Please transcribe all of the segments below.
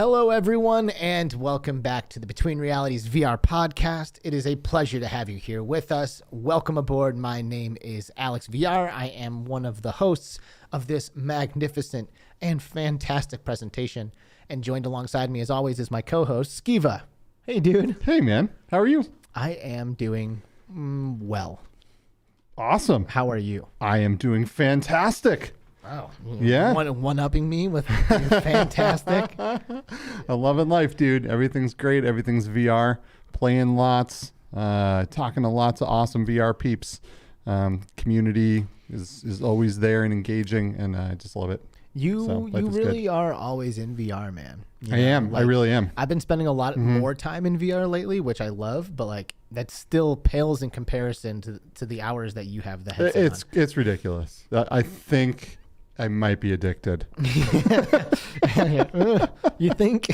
Hello, everyone, and welcome back to the Between Realities VR podcast. It is a pleasure to have you here with us. Welcome aboard. My name is Alex VR. I am one of the hosts of this magnificent and fantastic presentation. And joined alongside me, as always, is my co-host, Skiva. Hey, dude. Hey, man. How are you? I am doing well. Awesome. How are you? I am doing fantastic. Wow. Yeah. One-upping me with fantastic. I love it life, dude. Everything's great. Everything's VR. Playing lots. Talking to lots of awesome VR peeps. Community is always there and engaging, and I just love it. You really are always in VR, man. I am. I really am. I've been spending a lot more time in VR lately, which I love, but like that still pales in comparison to the hours that you have the headset on. It's ridiculous. I think I might be addicted. You think?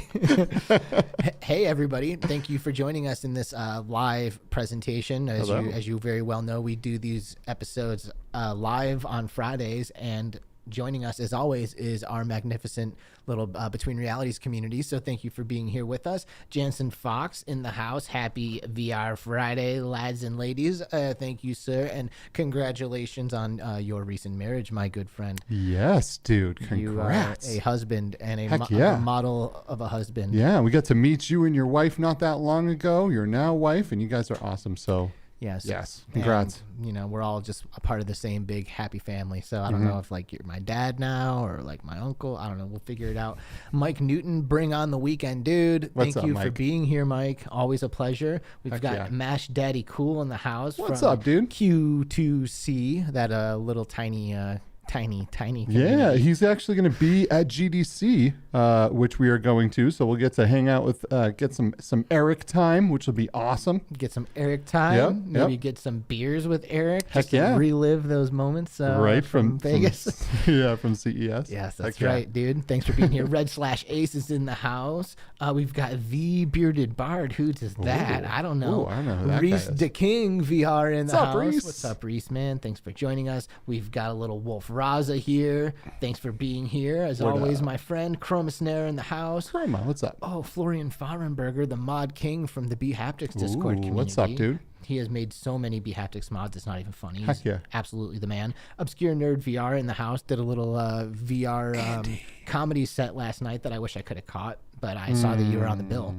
Hey, everybody. Thank you for joining us in this live presentation. As you very well know, we do these episodes live on Fridays, and joining us, as always, is our magnificent little Between Realities community. So thank you for being here with us. Jansen Fox in the house. Happy VR Friday, lads and ladies. Thank you, sir. And congratulations on your recent marriage, my good friend. Yes, dude. Congrats. You are a husband and a model of a husband. Yeah, we got to meet you and your wife not that long ago. You're now wife, and you guys are awesome. So yes. Congrats. And, we're all just a part of the same big happy family. So I don't know if like you're my dad now or like my uncle. I don't know. We'll figure it out. Mike Newton, bring on the weekend, dude. What's Thank up, you Mike? for being here, Mike. Always a pleasure. We've got Mash Daddy Cool in the house. What's up, dude? Q2C, that little tiny community. Yeah, he's actually going to be at GDC, which we are going to. So we'll get to hang out with, get some Eric time, which will be awesome. Get some Eric time. Yep, Maybe get some beers with Eric. Heck just to relive those moments. Right from Vegas. From CES. Yes, that's right, dude. Thanks for being here. Red/Ace is in the house. We've got the Bearded Bard. Who's that? I don't know. I don't know who that Reese guy is. the King VR in the house. Reese? What's up, Reese, man? Thanks for joining us. We've got a little Wolf Raza here. Thanks for being here. As always, my friend Chromasnare in the house. Chroma, what's up? Oh, Florian Fahrenberger, the mod king from the Haptics Discord community. What's up, dude? He has made so many Haptics mods, it's not even funny. Heck He's yeah. absolutely the man. Obscure Nerd VR in the house did a little VR comedy set last night that I wish I could have caught, but I saw that you were on the bill.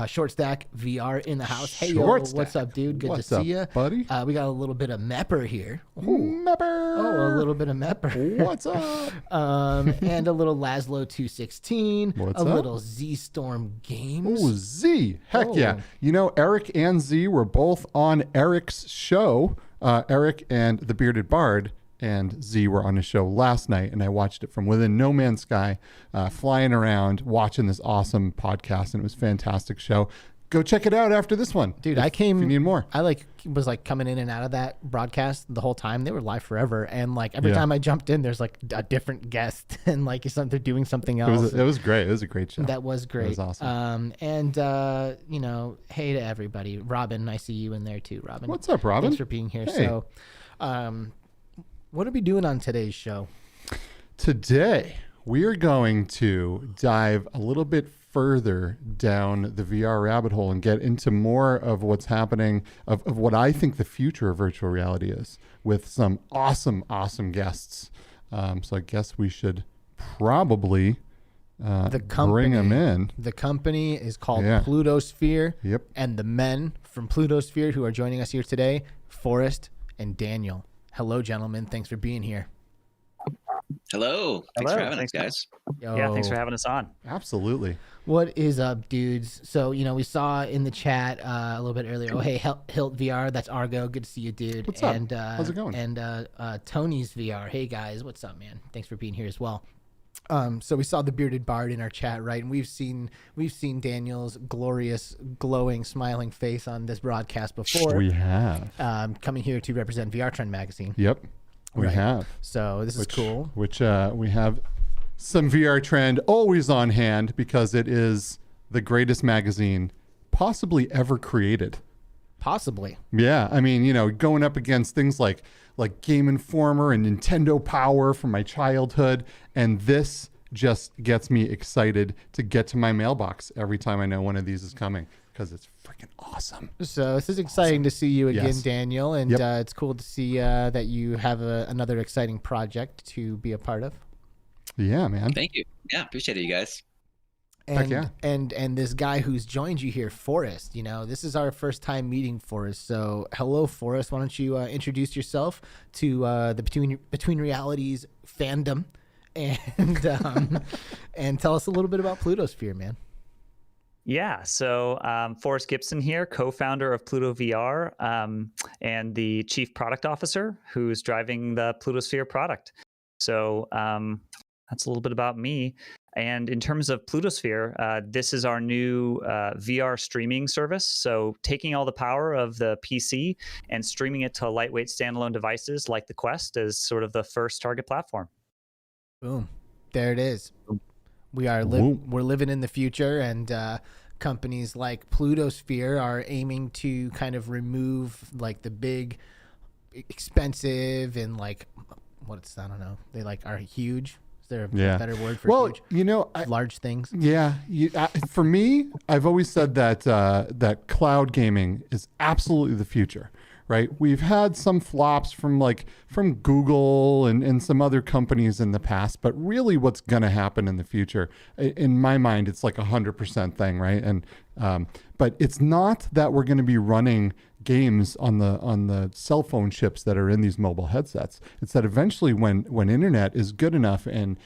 Short Stack VR in the house. Hey, what's up, dude? Good to see you, buddy. We got a little bit of Mepper here. Mepper. Oh, a little bit of Mepper. What's up? And a little Laszlo 216. What's a up? little Z Storm Games. Oh, Z. Heck yeah. You know, Eric and Z were both on Eric's show. Eric and the Bearded Bard and Z were on a show last night, and I watched it from within no man's sky, flying around, watching this awesome podcast, and it was a fantastic show. Go check it out after this one. Dude, if you need more. I was coming in and out of that broadcast the whole time. They were live forever, and like every time I jumped in, there's like a different guest, and like they're doing something else. It was great. It was a great show. That was great. It was awesome. Hey to everybody. Robin, I see you in there too. Robin, what's up, Robin? Thanks for being here. Hey. So, what are we doing on today's show? Today, we are going to dive a little bit further down the VR rabbit hole and get into more of what's happening, of what I think the future of virtual reality is, with some awesome guests. So I guess we should probably bring them in. The company is called PlutoSphere. Yep. And the men from PlutoSphere who are joining us here today, Forrest and Daniel. Hello, gentlemen. Thanks for being here. Hello. Thanks for having us, guys. Yeah, thanks for having us on. Absolutely. What is up, dudes? So, we saw in the chat a little bit earlier, hey, Hilt VR, that's Argo. Good to see you, dude. What's up? How's it going? And Tony's VR. Hey, guys. What's up, man? Thanks for being here as well. So we saw the Bearded Bard in our chat, right? And we've seen Daniel's glorious, glowing, smiling face on this broadcast before. We have. Coming here to represent VRTrend Magazine. Yep, we have. So this is cool. Which we have some VRTrend always on hand because it is the greatest magazine possibly ever created. Possibly. Yeah, I mean, going up against things like Game Informer and Nintendo Power from my childhood, and this just gets me excited to get to my mailbox every time I know one of these is coming, because it's freaking awesome. So this is exciting to see you again, Yes. Daniel, and it's cool to see that you have another exciting project to be a part of. Yeah, man. Thank you. Yeah, appreciate it, you guys. And, yeah. and this guy who's joined you here, Forrest, this is our first time meeting Forrest. So hello, Forrest. Why don't you introduce yourself to the Between Realities fandom, and and tell us a little bit about PlutoSphere, man. Yeah, so Forrest Gibson here, co-founder of Pluto VR, and the chief product officer who's driving the PlutoSphere product. So that's a little bit about me. And in terms of PlutoSphere, this is our new VR streaming service. So taking all the power of the PC and streaming it to lightweight standalone devices like the Quest is sort of the first target platform. Boom. There it is. We're living in the future, and companies like PlutoSphere are aiming to kind of remove like the big, expensive, and like I don't know. They like are huge. Is there a better word for huge? Large things. Yeah. For me, I've always said that that cloud gaming is absolutely the future, right? We've had some flops from Google and some other companies in the past, but really what's going to happen in the future, in my mind, it's like 100% thing, right? And but it's not that we're going to be running games on the cell phone chips that are in these mobile headsets. It's that eventually when internet is good enough and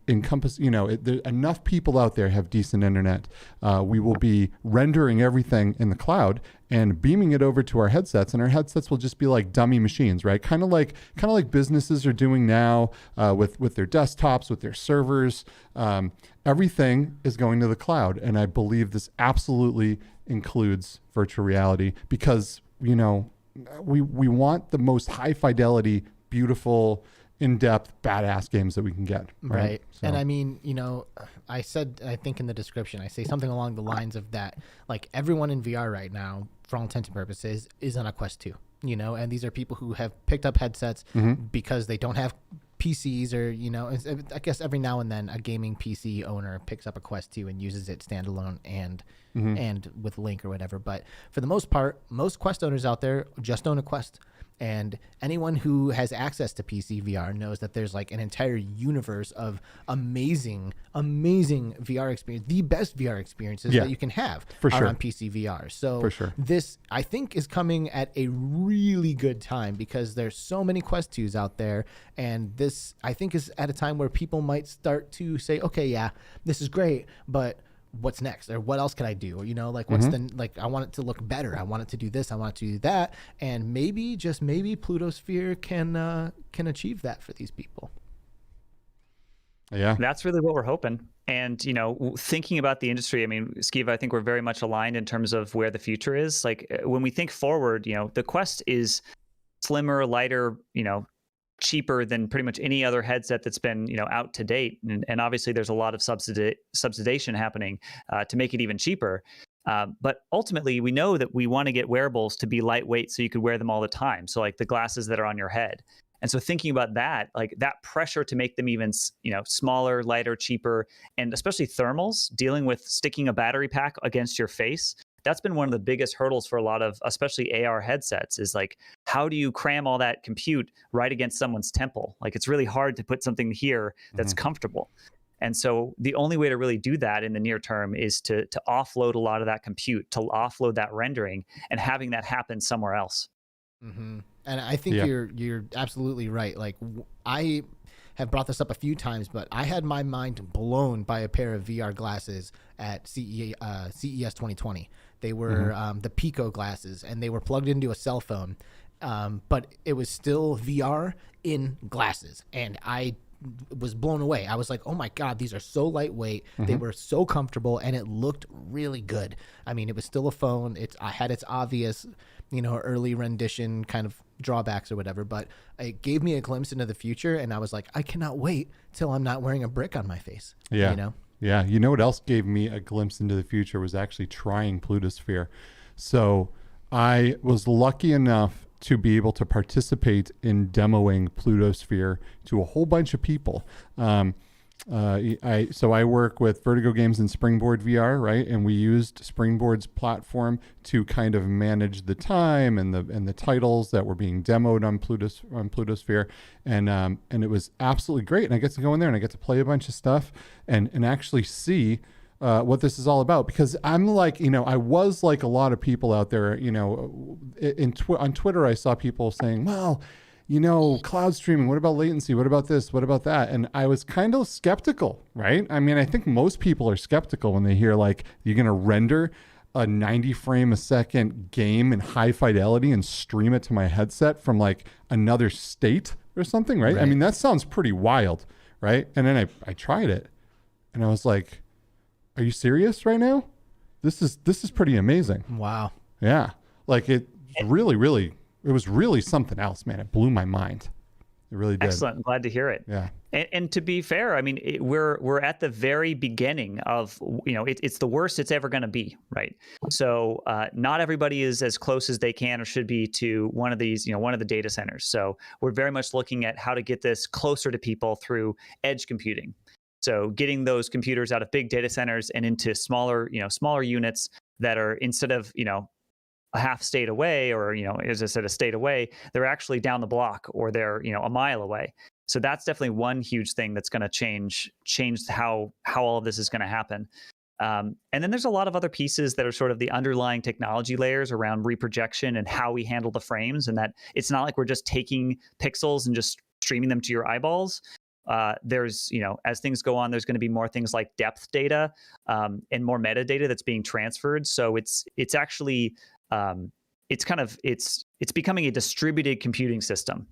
encompass, enough people out there have decent internet, we will be rendering everything in the cloud and beaming it over to our headsets, and our headsets will just be like dummy machines, right? Kind of like businesses are doing now with their desktops, with their servers. Everything is going to the cloud, and I believe this absolutely includes virtual reality, because we want the most high fidelity, beautiful, in-depth, badass games that we can get. Right. So. And I mean, I think in the description, I say something along the lines of that, like everyone in VR right now, for all intents and purposes, is on a Quest 2, and these are people who have picked up headsets because they don't have PCs, or I guess every now and then a gaming PC owner picks up a Quest 2 and uses it standalone and with Link or whatever. But for the most part, most Quest owners out there just own a Quest. And anyone who has access to PCVR knows that there's like an entire universe of amazing VR experience, the best VR experiences that you can have on PCVR. So this, I think, is coming at a really good time, because there's so many Quest 2s out there. And this, I think, is at a time where people might start to say, okay, yeah, this is great, but what's next, or what else can I do? Or, what's I want it to look better. I want it to do this. I want it to do that. And maybe, just maybe, PlutoSphere can achieve that for these people. Yeah. That's really what we're hoping. And, thinking about the industry, I mean, Skiva, I think we're very much aligned in terms of where the future is. Like when we think forward, the Quest is slimmer, lighter, cheaper than pretty much any other headset that's been out to date, and obviously there's a lot of subsidization happening to make it even cheaper, but ultimately we know that we want to get wearables to be lightweight so you could wear them all the time, so like the glasses that are on your head. And so thinking about that, like that pressure to make them even smaller, lighter, cheaper, and especially thermals, dealing with sticking a battery pack against your face, that's been one of the biggest hurdles for a lot of, especially AR headsets, is like, how do you cram all that compute right against someone's temple? Like, it's really hard to put something here that's comfortable. And so the only way to really do that in the near term is to offload a lot of that compute, to offload that rendering, and having that happen somewhere else. And I think you're absolutely right. Like, I have brought this up a few times, but I had my mind blown by a pair of VR glasses at CES 2020. They were the Pico glasses, and they were plugged into a cell phone, but it was still VR in glasses, and I was blown away. I was like, oh my God, these are so lightweight. They were so comfortable, and it looked really good. I mean, it was still a phone. I had its obvious, early rendition kind of drawbacks or whatever, but it gave me a glimpse into the future, and I was like, I cannot wait till I'm not wearing a brick on my face. Yeah. Yeah. You know what else gave me a glimpse into the future was actually trying PlutoSphere. So I was lucky enough to be able to participate in demoing PlutoSphere to a whole bunch of people. I work with Vertigo Games and Springboard VR, right? And we used Springboard's platform to kind of manage the time and the titles that were being demoed on PlutoSphere, and it was absolutely great. And I get to go in there and I get to play a bunch of stuff and actually see what this is all about, because I'm like, I was like a lot of people out there, on Twitter, I saw people saying, well, cloud streaming, what about latency? What about this? What about that? And I was kind of skeptical, right? I mean, I think most people are skeptical when they hear like, you're going to render a 90 frame a second game in high fidelity and stream it to my headset from like another state or something, right? I mean, that sounds pretty wild, right? And then I tried it and I was like, are you serious right now? This is pretty amazing. Wow. Yeah. Like it was really something else, man. It blew my mind. It really did. Excellent. I'm glad to hear it. Yeah. And to be fair, I mean, we're at the very beginning of, it's the worst it's ever going to be, right? So not everybody is as close as they can or should be to one of these, one of the data centers. So we're very much looking at how to get this closer to people through edge computing. So getting those computers out of big data centers and into smaller units that are, instead of, a half state away, or, as I said, a state away, they're actually down the block, or they're, a mile away. So that's definitely one huge thing that's going to change how all of this is going to happen. And then there's a lot of other pieces that are sort of the underlying technology layers around reprojection and how we handle the frames, and that it's not like we're just taking pixels and just streaming them to your eyeballs. There's, as things go on, there's going to be more things like depth data and more metadata that's being transferred. So it's actually it's becoming a distributed computing system.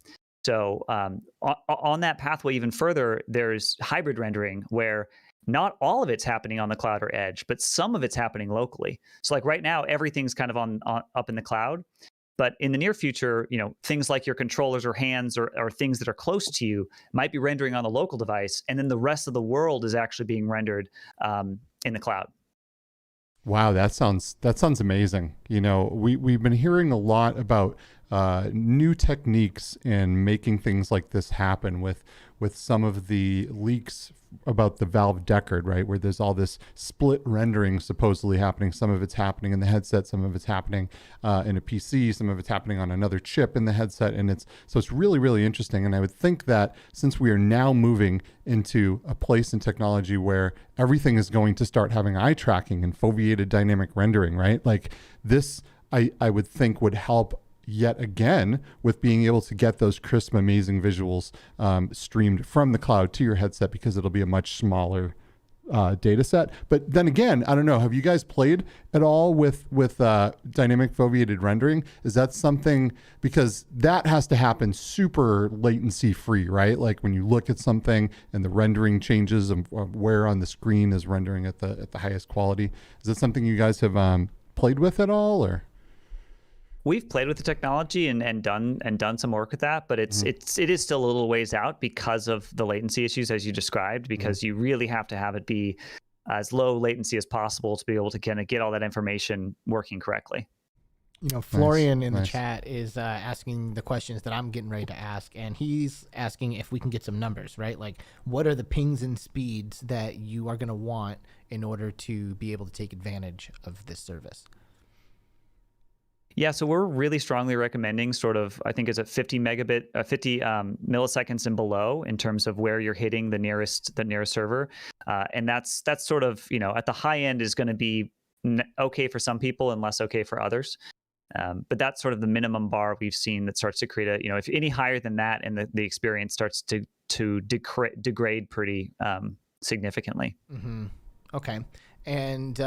So on that pathway even further, there's hybrid rendering, where not all of it's happening on the cloud or edge, but some of it's happening locally. So like right now, everything's kind of on up in the cloud. But in the near future, things like your controllers or hands or things that are close to you might be rendering on the local device, and then the rest of the world is actually being rendered in the cloud. Wow, that sounds amazing. We've been hearing a lot about new techniques in making things like this happen with some of the leaks about the Valve Deckard, right? Where there's all this split rendering supposedly happening. Some of it's happening in the headset, some of it's happening in a PC, some of it's happening on another chip in the headset. And it's really, really interesting. And I would think that since we are now moving into a place in technology where everything is going to start having eye tracking and foveated dynamic rendering, right? Like this, I would think would help yet again with being able to get those crisp, amazing visuals streamed from the cloud to your headset, because it'll be a much smaller data set. But then again, I don't know, have you guys played at all with dynamic foveated rendering? Is that something, because that has to happen super latency free, right? Like when you look at something and the rendering changes of where on the screen is rendering at the highest quality. Is that something you guys have played with at all, or? We've played with the technology and done some work with that, but it is still a little ways out because of the latency issues, as you described, because you really have to have it be as low latency as possible to be able to kind of get all that information working correctly. Florian in the chat is asking the questions that I'm getting ready to ask, and he's asking if we can get some numbers, right? Like, what are the pings and speeds that you are going to want in order to be able to take advantage of this service? Yeah, so we're really strongly recommending sort of, I think it's a 50 milliseconds and below in terms of where you're hitting the nearest server. And that's sort of, at the high end is going to be okay for some people and less okay for others. But that's sort of the minimum bar we've seen that starts to create if any higher than that, and the experience starts to degrade pretty significantly. Mm-hmm. Okay. And,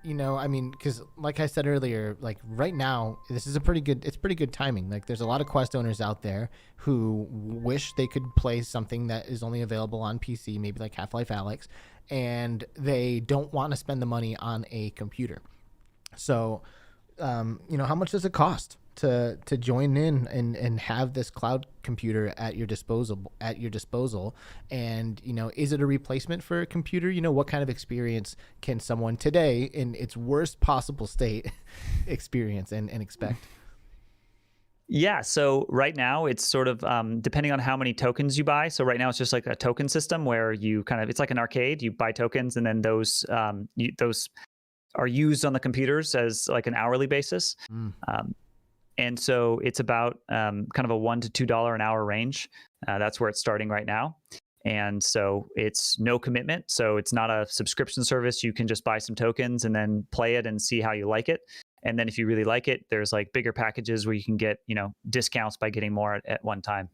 because like I said earlier, like right now, this is pretty good timing. Like there's a lot of Quest owners out there who wish they could play something that is only available on PC, maybe like Half-Life Alyx, and they don't want to spend the money on a computer. So, how much does it cost to join in and have this cloud computer at your disposal? And is it a replacement for a computer? What kind of experience can someone today in its worst possible state experience and expect? Yeah, so right now it's sort of depending on how many tokens you buy. So right now it's just like a token system where you it's like an arcade. You buy tokens, and then those are used on the computers as like an hourly basis. And so it's about kind of a $1 to $2 an hour range. That's where it's starting right now. And so it's no commitment. So it's not a subscription service. You can just buy some tokens and then play it and see how you like it. And then if you really like it, there's like bigger packages where you can get, discounts by getting more at one time.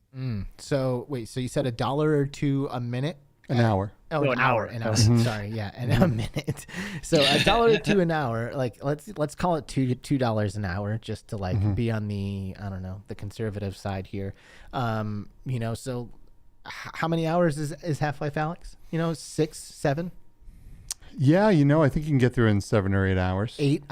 So wait, so you said $1 or $2 a minute? An hour. Oh, No, an hour. Sorry, yeah, and a minute. So $1 or $2 an hour. Like let's call it $2 an hour, just to like be on the the conservative side here. So how many hours is Half-Life Alyx? 6, 7. Yeah, I think you can get through in 7 or 8 hours. 8.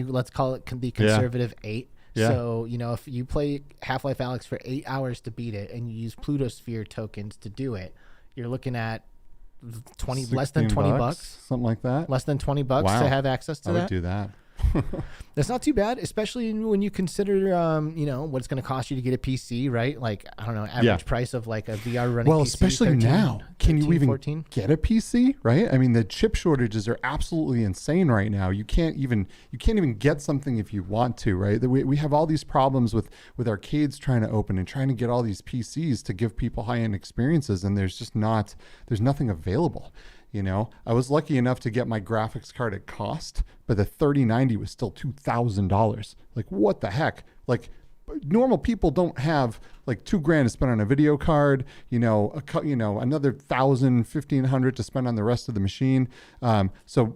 Let's call it the conservative 8. Yeah. So if you play Half-Life Alyx for 8 hours to beat it, and you use PlutoSphere tokens to do it, you're looking at less than $20, something like that. Less than $20 Wow. to have access to I that. would do that. That's not too bad, especially when you consider, what it's going to cost you to get a PC, right? Like, I don't know, average price of like a VR running PC. Especially 13, now, can you even 14? get a PC, right? I mean, the chip shortages are absolutely insane right now. You can't even get something if you want to, right? We have all these problems with arcades trying to open and trying to get all these PCs to give people high-end experiences, and there's nothing available. I was lucky enough to get my graphics card at cost, but the 3090 was still $2,000. Like, what the heck? Like, normal people don't have like $2,000 to spend on a video card, another $1,000, $1,500 to spend on the rest of the machine. So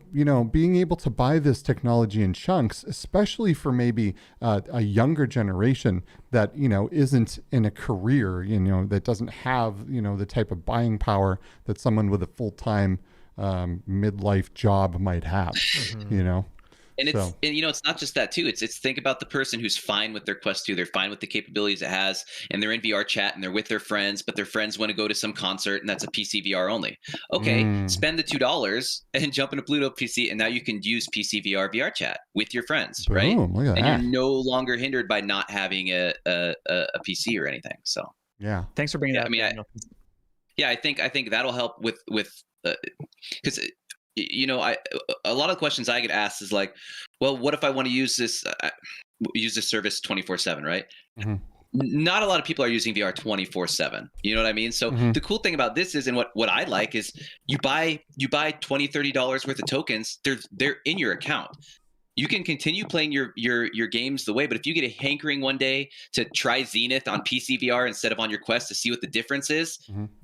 being able to buy this technology in chunks, especially for maybe a younger generation that isn't in a career, that doesn't have the type of buying power that someone with a full-time midlife job might have. And it's not just that too. It's think about the person who's fine with their Quest 2. They're fine with the capabilities it has, and they're in VR chat and they're with their friends, but their friends want to go to some concert and that's a PCVR only. Okay, spend the $2 and jump into Pluto PC, and now you can use PCVR VR chat with your friends, right? Look at and that. you're no longer hindered by not having a PC or anything. So yeah, thanks for bringing that up. I think that'll help with because. A lot of questions I get asked is like, well, what if I want to use this service 24/7, right? Not a lot of people are using VR 24/7. You know what I mean? So the cool thing about this is, and what I like is, you buy $20, $30 worth of tokens. They're in your account. You can continue playing your games the way, but if you get a hankering one day to try Zenith on PCVR instead of on your Quest to see what the difference is,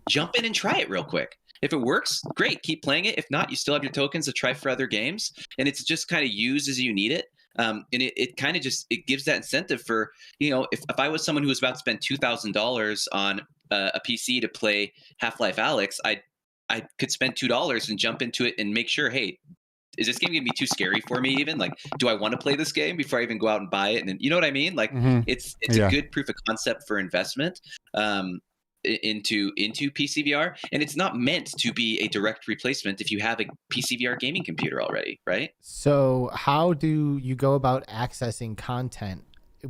jump in and try it real quick. If it works, great, keep playing it. If not, you still have your tokens to try for other games, and it's just kind of used as you need it. And it kind of it gives that incentive for, if I was someone who was about to spend $2,000 on a PC to play Half-Life Alyx, I could spend $2 and jump into it and make sure, hey, is this game going to be too scary for me even? Like, do I want to play this game before I even go out and buy it? And you know what I mean? Like, it's a good proof of concept for investment. Into PCVR, and it's not meant to be a direct replacement if you have a PCVR gaming computer already, right? So how do you go about accessing content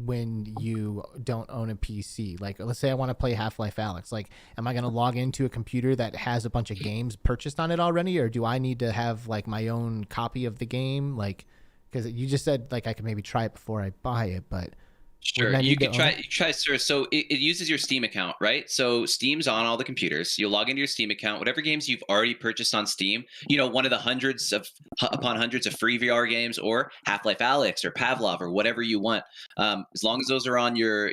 when you don't own a PC? Like, let's say I want to play Half-Life Alyx. Like, am I going to log into a computer that has a bunch of games purchased on it already, or do I need to have like my own copy of the game? Like, because you just said like I could maybe try it before I buy it, but sure, you can try. So it uses your Steam account, right? So Steam's on all the computers. You log into your Steam account, whatever games you've already purchased on Steam. One of the hundreds of free VR games, or Half-Life Alyx or Pavlov or whatever you want. As long as those are on your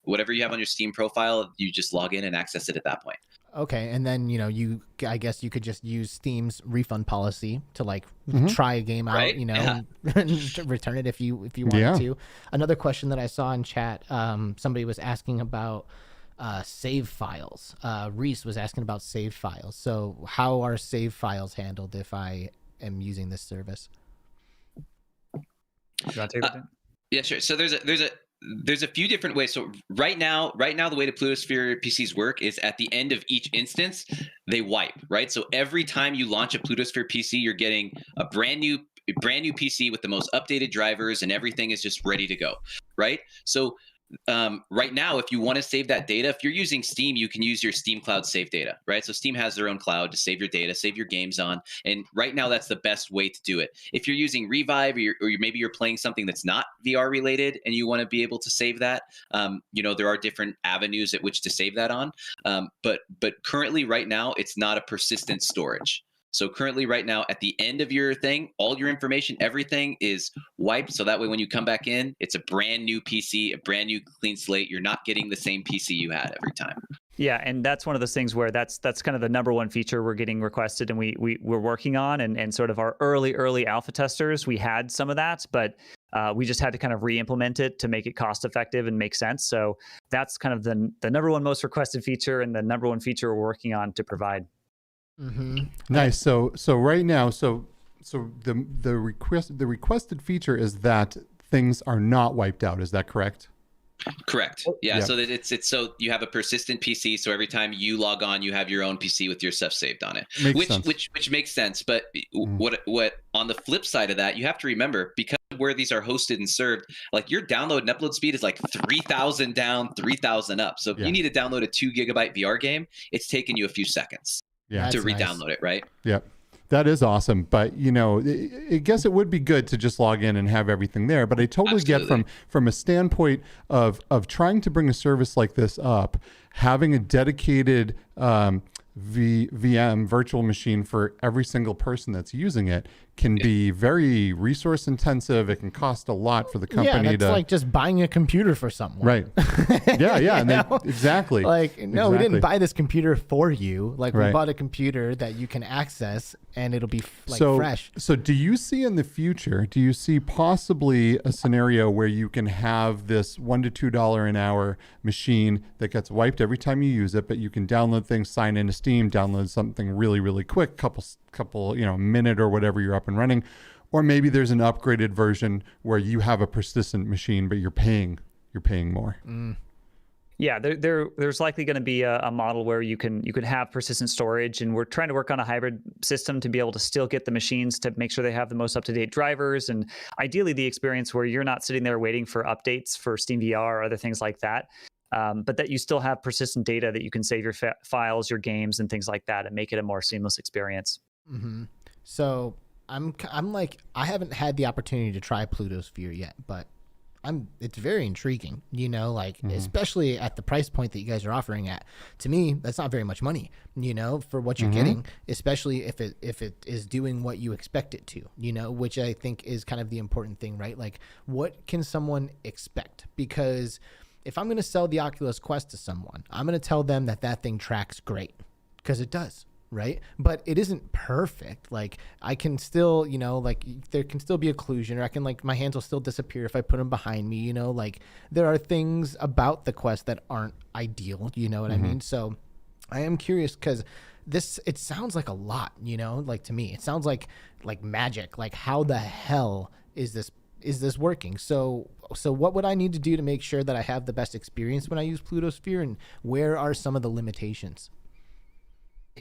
whatever you have on your Steam profile, you just log in and access it at that point. Okay, and then I guess you could just use Steam's refund policy to like try a game out, right? And return it if you wanted to. Another question that I saw in chat, somebody was asking about save files. Reese was asking about save files. So how are save files handled if I am using this service? You want to take that? Yeah, sure. So there's a few different ways. So right now, the way the PlutoSphere PCs work is at the end of each instance, they wipe, right? So every time you launch a PlutoSphere PC, you're getting a brand new PC with the most updated drivers, and everything is just ready to go, right? So right now, if you want to save that data, if you're using Steam, you can use your Steam Cloud save data, right? So Steam has their own cloud to save your data, save your games on. And right now, that's the best way to do it. If you're using Revive or maybe you're playing something that's not VR related and you want to be able to save that, there are different avenues at which to save that on. But currently, right now, it's not a persistent storage. So currently right now at the end of your thing, all your information, everything is wiped. So that way when you come back in, it's a brand new PC, a brand new clean slate. You're not getting the same PC you had every time. Yeah, and that's one of those things where that's kind of the number one feature we're getting requested and we're working on, and sort of our early alpha testers, we had some of that, but we just had to kind of re-implement it to make it cost effective and make sense. So that's kind of the number one most requested feature and the number one feature we're working on to provide. Mm-hmm. Nice. So right now, so the requested feature is that things are not wiped out. Is that correct? Correct. Yeah. So that it's so you have a persistent PC. So every time you log on, you have your own PC with your stuff saved on it, which makes sense. But what on the flip side of that, you have to remember, because of where these are hosted and served, like your download and upload speed is like 3,000 down, 3,000 up. So if you need to download a 2 GB VR game, it's taking you a few seconds. Yeah, to re-download it, right? Yep. That is awesome. But, I guess it would be good to just log in and have everything there. But I totally get from a standpoint of trying to bring a service like this up, having a dedicated VM virtual machine for every single person that's using it can be very resource intensive. It can cost a lot for the company. Yeah, that's like just buying a computer for someone. Right. Yeah. And exactly. Like, no, we didn't buy this computer for you. Like, we bought a computer that you can access and it'll be fresh. So do you see in the future, do you see possibly a scenario where you can have this $1 to $2 an hour machine that gets wiped every time you use it, but you can download things, sign into Steam, download something really, really quick, couple minute or whatever, you're up and running? Or maybe there's an upgraded version where you have a persistent machine, but you're paying more. Yeah, there's likely going to be a model where you could have persistent storage, and we're trying to work on a hybrid system to be able to still get the machines to make sure they have the most up-to-date drivers, and ideally the experience where you're not sitting there waiting for updates for Steam VR or other things like that, but that you still have persistent data that you can save your files, your games, and things like that, and make it a more seamless experience. Mm-hmm. So I'm like, I haven't had the opportunity to try PlutoSphere yet, but it's very intriguing, especially at the price point that you guys are offering at. To me, that's not very much money, for what you're getting, especially if it is doing what you expect it to, which I think is kind of the important thing, right? Like, what can someone expect? Because if I'm going to sell the Oculus Quest to someone, I'm going to tell them that thing tracks great, because it does. Right. But it isn't perfect. Like, I can still, there can still be occlusion, or I can, my hands will still disappear if I put them behind me, there are things about the Quest that aren't ideal. You know what I mean? So I am curious, because it sounds like a lot, to me, it sounds like magic. Like, how the hell is this working? So what would I need to do to make sure that I have the best experience when I use PlutoSphere, and where are some of the limitations?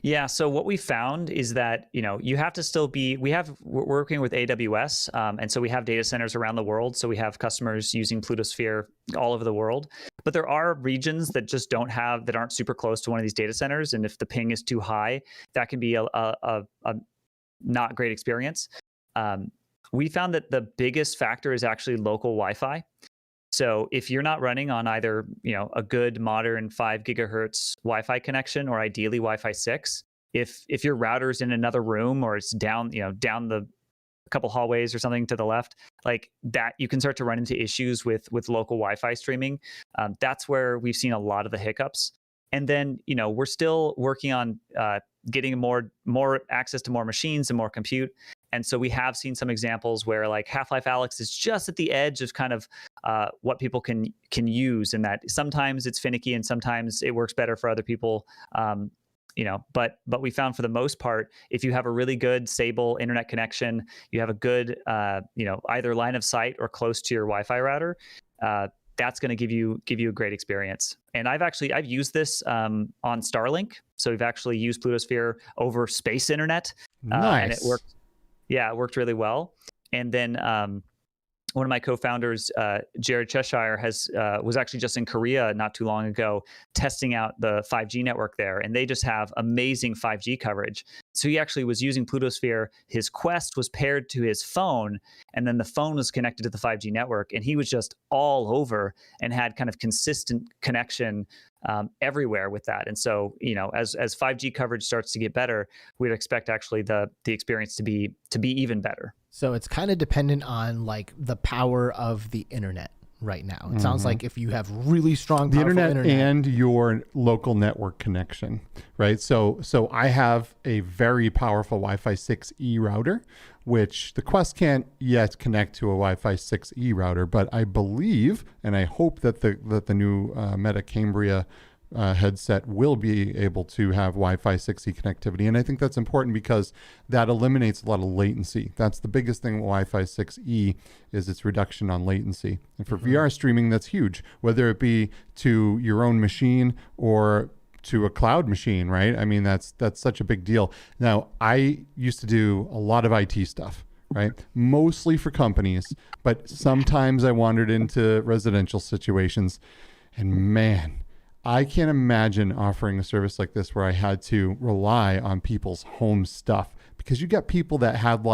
Yeah, so what we found is that, you have to still we're working with AWS, and so we have data centers around the world. So we have customers using PlutoSphere all over the world. But there are regions that just that aren't super close to one of these data centers. And if the ping is too high, that can be a not great experience. We found that the biggest factor is actually local Wi-Fi. So if you're not running on either, a good modern 5 gigahertz Wi-Fi connection, or ideally Wi-Fi 6, if your router's in another room, or it's down the couple hallways or something to the left, like that, you can start to run into issues with local Wi-Fi streaming. That's where we've seen a lot of the hiccups. And then, we're still working on getting more access to more machines and more compute. And so we have seen some examples where, like, Half-Life Alyx is just at the edge of kind of what people can use, and that sometimes it's finicky and sometimes it works better for other people. But we found, for the most part, if you have a really good stable internet connection, you have a good either line of sight or close to your Wi-Fi router, that's going to give you a great experience. And I've used this on Starlink. So we've actually used PlutoSphere over space internet. Nice. And it worked. Yeah, it worked really well. And then one of my co-founders, Jared Cheshire, was actually just in Korea not too long ago testing out the 5G network there, and they just have amazing 5G coverage. So he actually was using PlutoSphere. His Quest was paired to his phone, and then the phone was connected to the 5G network, and he was just all over and had kind of consistent connection everywhere with that. And so, as 5G coverage starts to get better, we'd expect actually the experience to be even better. So it's kind of dependent on like the power of the internet right now. It sounds like if you have really strong the powerful internet and your local network connection, right? So I have a very powerful Wi-Fi 6E router, which the Quest can't yet connect to a Wi-Fi 6E router, but I believe and I hope that the new Meta Cambria headset will be able to have Wi-Fi 6E connectivity. And I think that's important because that eliminates a lot of latency. That's the biggest thing with Wi-Fi 6E is its reduction on latency. And for VR streaming, that's huge, whether it be to your own machine or to a cloud machine, right? I mean, that's such a big deal. Now, I used to do a lot of IT stuff, right? Mostly for companies, but sometimes I wandered into residential situations, and man, I can't imagine offering a service like this where I had to rely on people's home stuff, because you got people that had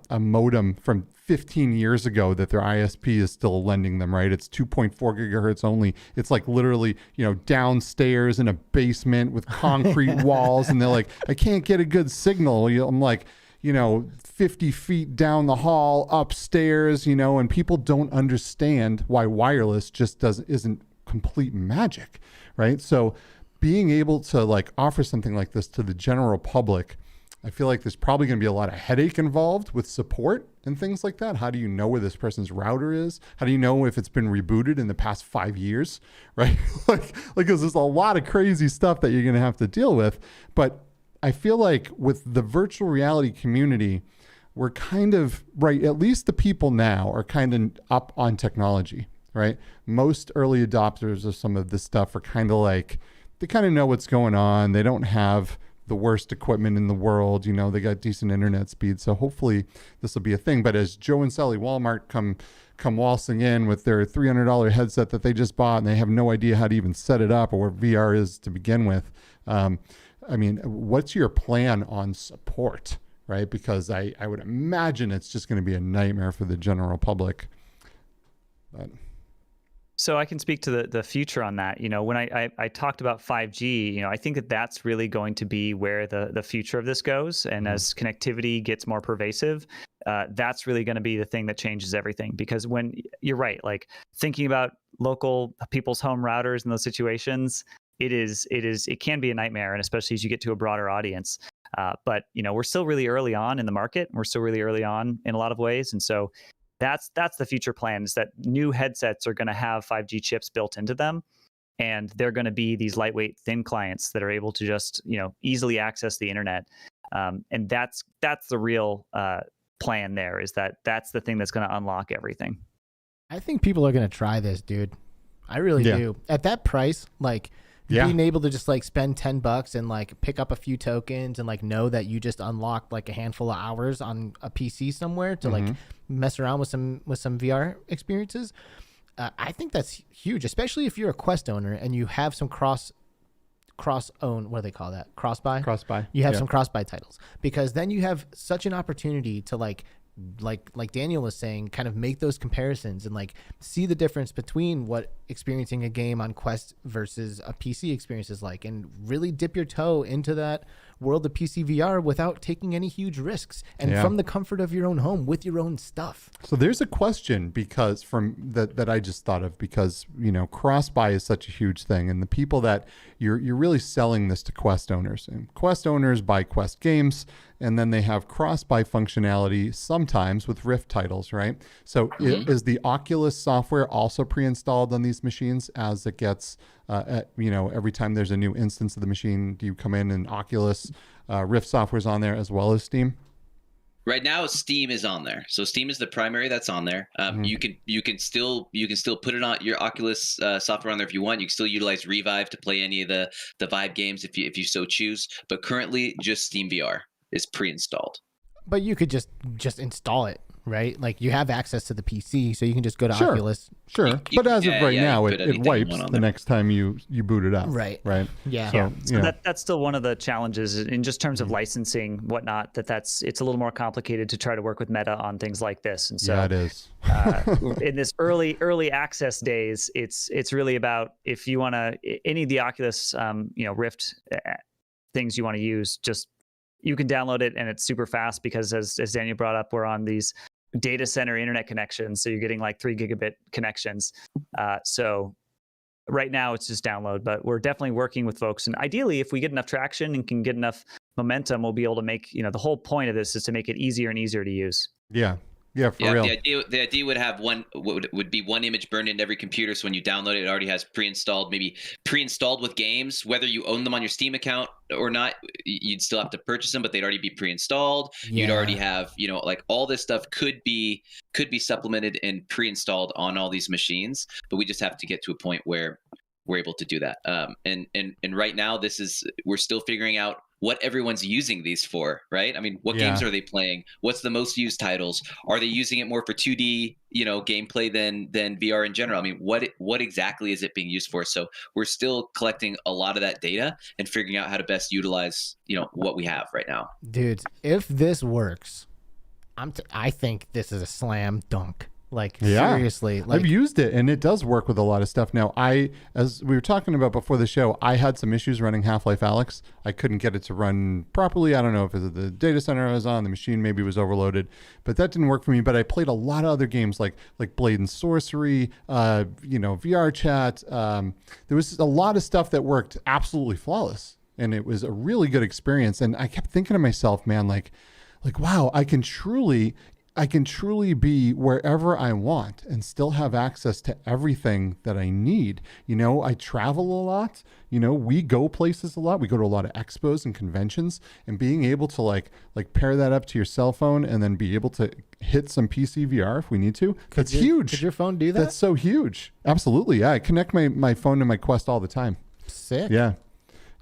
a modem from 15 years ago that their ISP is still lending them, right? It's 2.4 gigahertz only. It's like literally, downstairs in a basement with concrete walls. And they're like, I can't get a good signal. I'm like, 50 feet down the hall upstairs, and people don't understand why wireless just isn't complete magic, right? So being able to like offer something like this to the general public, I feel like there's probably going to be a lot of headache involved with support and things like that. How do you know where this person's router is? How do you know if it's been rebooted in the past 5 years, right? like, because there's a lot of crazy stuff that you're going to have to deal with. But I feel like with the virtual reality community, we're kind of, right, at least the people now are kind of up on technology, right? Most early adopters of some of this stuff are kind of like, they kind of know what's going on. They don't have the worst equipment in the world. They got decent internet speed. So hopefully this will be a thing. But as Joe and Sally Walmart come waltzing in with their $300 headset that they just bought, and they have no idea how to even set it up or what VR is to begin with. I mean, what's your plan on support, right? Because I would imagine it's just going to be a nightmare for the general public. But so I can speak to the future on that. When I talked about 5G, I think that's really going to be where the future of this goes. And as connectivity gets more pervasive, that's really going to be the thing that changes everything. Because when you're right, like thinking about local people's home routers in those situations, it can be a nightmare, and especially as you get to a broader audience. But we're still really early on in the market. We're still really early on in a lot of ways, and so that's the future plan, is that new headsets are going to have 5G chips built into them, and they're going to be these lightweight, thin clients that are able to just easily access the internet. And that's the real plan. There is that's the thing that's going to unlock everything. I think people are going to try this, dude. I really do. At that price, like being able to just like spend $10 and like pick up a few tokens and like know that you just unlocked like a handful of hours on a PC somewhere to like mess around with some VR experiences. I think that's huge, especially if you're a Quest owner and you have some cross own, what do they call that? Cross-buy? You have some cross-buy titles, because then you have such an opportunity to like Daniel was saying, kind of make those comparisons and like see the difference between what experiencing a game on Quest versus a PC experience is like, and really dip your toe into that world of PCVR without taking any huge risks, and from the comfort of your own home with your own stuff. So there's a question, because from that I just thought of, because cross-buy is such a huge thing, and the people that you're really selling this to Quest owners, and Quest owners buy Quest games, and then they have cross-buy functionality sometimes with Rift titles, right? So is the Oculus software also pre-installed on these machines as it gets, every time there's a new instance of the machine, do you come in and Oculus Rift software is on there as well as Steam? Right now, Steam is on there. So Steam is the primary that's on there. You can still put it on your Oculus software on there if you want. You can still utilize Revive to play any of the Vive games if you so choose. But currently, just Steam VR is pre-installed. But you could just install it right? Like you have access to the PC, so you can just go to Sure. Oculus. Sure. But as of right now, put it anything you wipes want on the there. next time you boot it up. Right. Right. Yeah. So, So that's still one of the challenges in just terms of licensing, whatnot. It's a little more complicated to try to work with Meta on things like this. And so yeah, it is. in this early access days, it's really about if you want to any of the Oculus Rift things you want to use, just you can download it and it's super fast because as Daniel brought up, we're on these data center internet connections, so you're getting like 3 gigabit connections. So right now it's just download, but we're definitely working with folks, and ideally if we get enough traction and can get enough momentum, we'll be able to make, the whole point of this is to make it easier and easier to use. Yeah. Yeah, for real. The idea would have would be one image burned into every computer. So when you download it, it already has maybe pre-installed with games. Whether you own them on your Steam account or not, you'd still have to purchase them, but they'd already be pre-installed. Yeah. You'd already have, like all this stuff could be supplemented and pre-installed on all these machines. But we just have to get to a point where we're able to do that. And right now, we're still figuring out what everyone's using these for, right? I mean, what games are they playing? What's the most used titles? Are they using it more for 2D, gameplay than VR in general? I mean, what exactly is it being used for? So we're still collecting a lot of that data and figuring out how to best utilize, what we have right now. Dude, if this works, I think this is a slam dunk. Like, seriously. I've used it and it does work with a lot of stuff. Now, as we were talking about before the show, I had some issues running Half-Life Alyx. I couldn't get it to run properly. I don't know if it was the data center I was on, the machine maybe was overloaded, but that didn't work for me. But I played a lot of other games like Blade and Sorcery, VR Chat. There was a lot of stuff that worked absolutely flawless. And it was a really good experience. And I kept thinking to myself, man, like, wow, I can truly be wherever I want and still have access to everything that I need. I travel a lot. We go places a lot. We go to a lot of expos and conventions, and being able to like pair that up to your cell phone and then be able to hit some PCVR if we need to. That's huge. Could your phone do that? That's so huge. Absolutely. Yeah. I connect my phone to my Quest all the time. Sick. Yeah.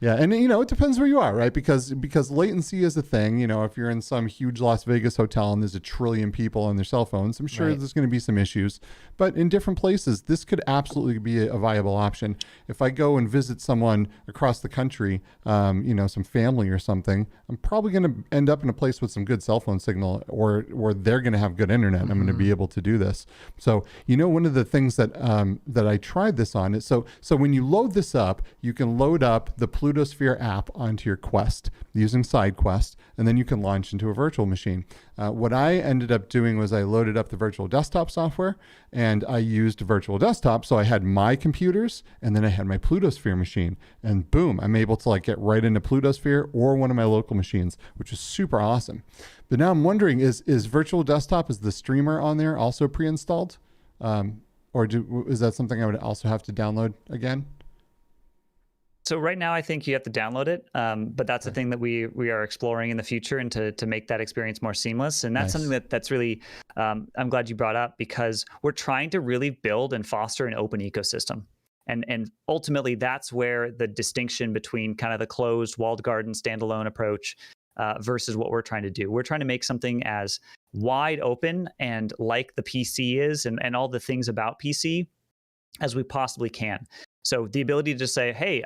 Yeah, and it depends where you are, right? Because latency is a thing. If you're in some huge Las Vegas hotel and there's 1 trillion people on their cell phones, I'm sure there's going to be some issues. But in different places, this could absolutely be a viable option. If I go and visit someone across the country, some family or something, I'm probably going to end up in a place with some good cell phone signal, or they're going to have good internet. And I'm going to be able to do this. So one of the things that I tried this on is so when you load this up, you can load up the PlutoSphere app onto your Quest using SideQuest, and then you can launch into a virtual machine. What I ended up doing was I loaded up the virtual desktop software, and I used virtual desktop. So I had my computers, and then I had my PlutoSphere machine, and boom, I'm able to get right into PlutoSphere or one of my local machines, which is super awesome. But now I'm wondering, is virtual desktop, is the streamer on there also pre-installed? Or is that something I would also have to download again? So right now, I think you have to download it, but that's a thing that we are exploring in the future, and to make that experience more seamless. And that's something that's really, I'm glad you brought up, because we're trying to really build and foster an open ecosystem. And ultimately, that's where the distinction between kind of the closed walled garden standalone approach versus what we're trying to do. We're trying to make something as wide open and like the PC is, and all the things about PC as we possibly can. So the ability to just say, hey,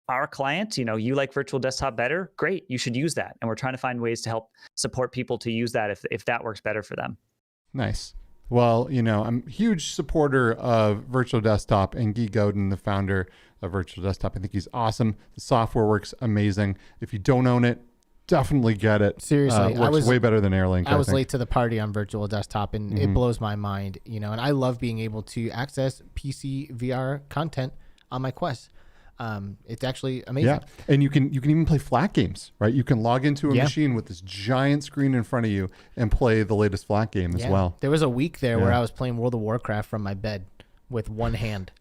our client, you like virtual desktop better, great, you should use that. And we're trying to find ways to help support people to use that if that works better for them. Nice. Well, I'm a huge supporter of virtual desktop, and Guy Godin, the founder of virtual desktop, I think he's awesome. The software works amazing. If you don't own it, definitely get it. Seriously, it works way better than Airlink. I was late to the party on virtual desktop, and it blows my mind, and I love being able to access PC VR content on my Quest. It's actually amazing. Yeah, and you can even play flat games, right? You can log into a machine with this giant screen in front of you and play the latest flat game as well. There was a week there where I was playing World of Warcraft from my bed with one hand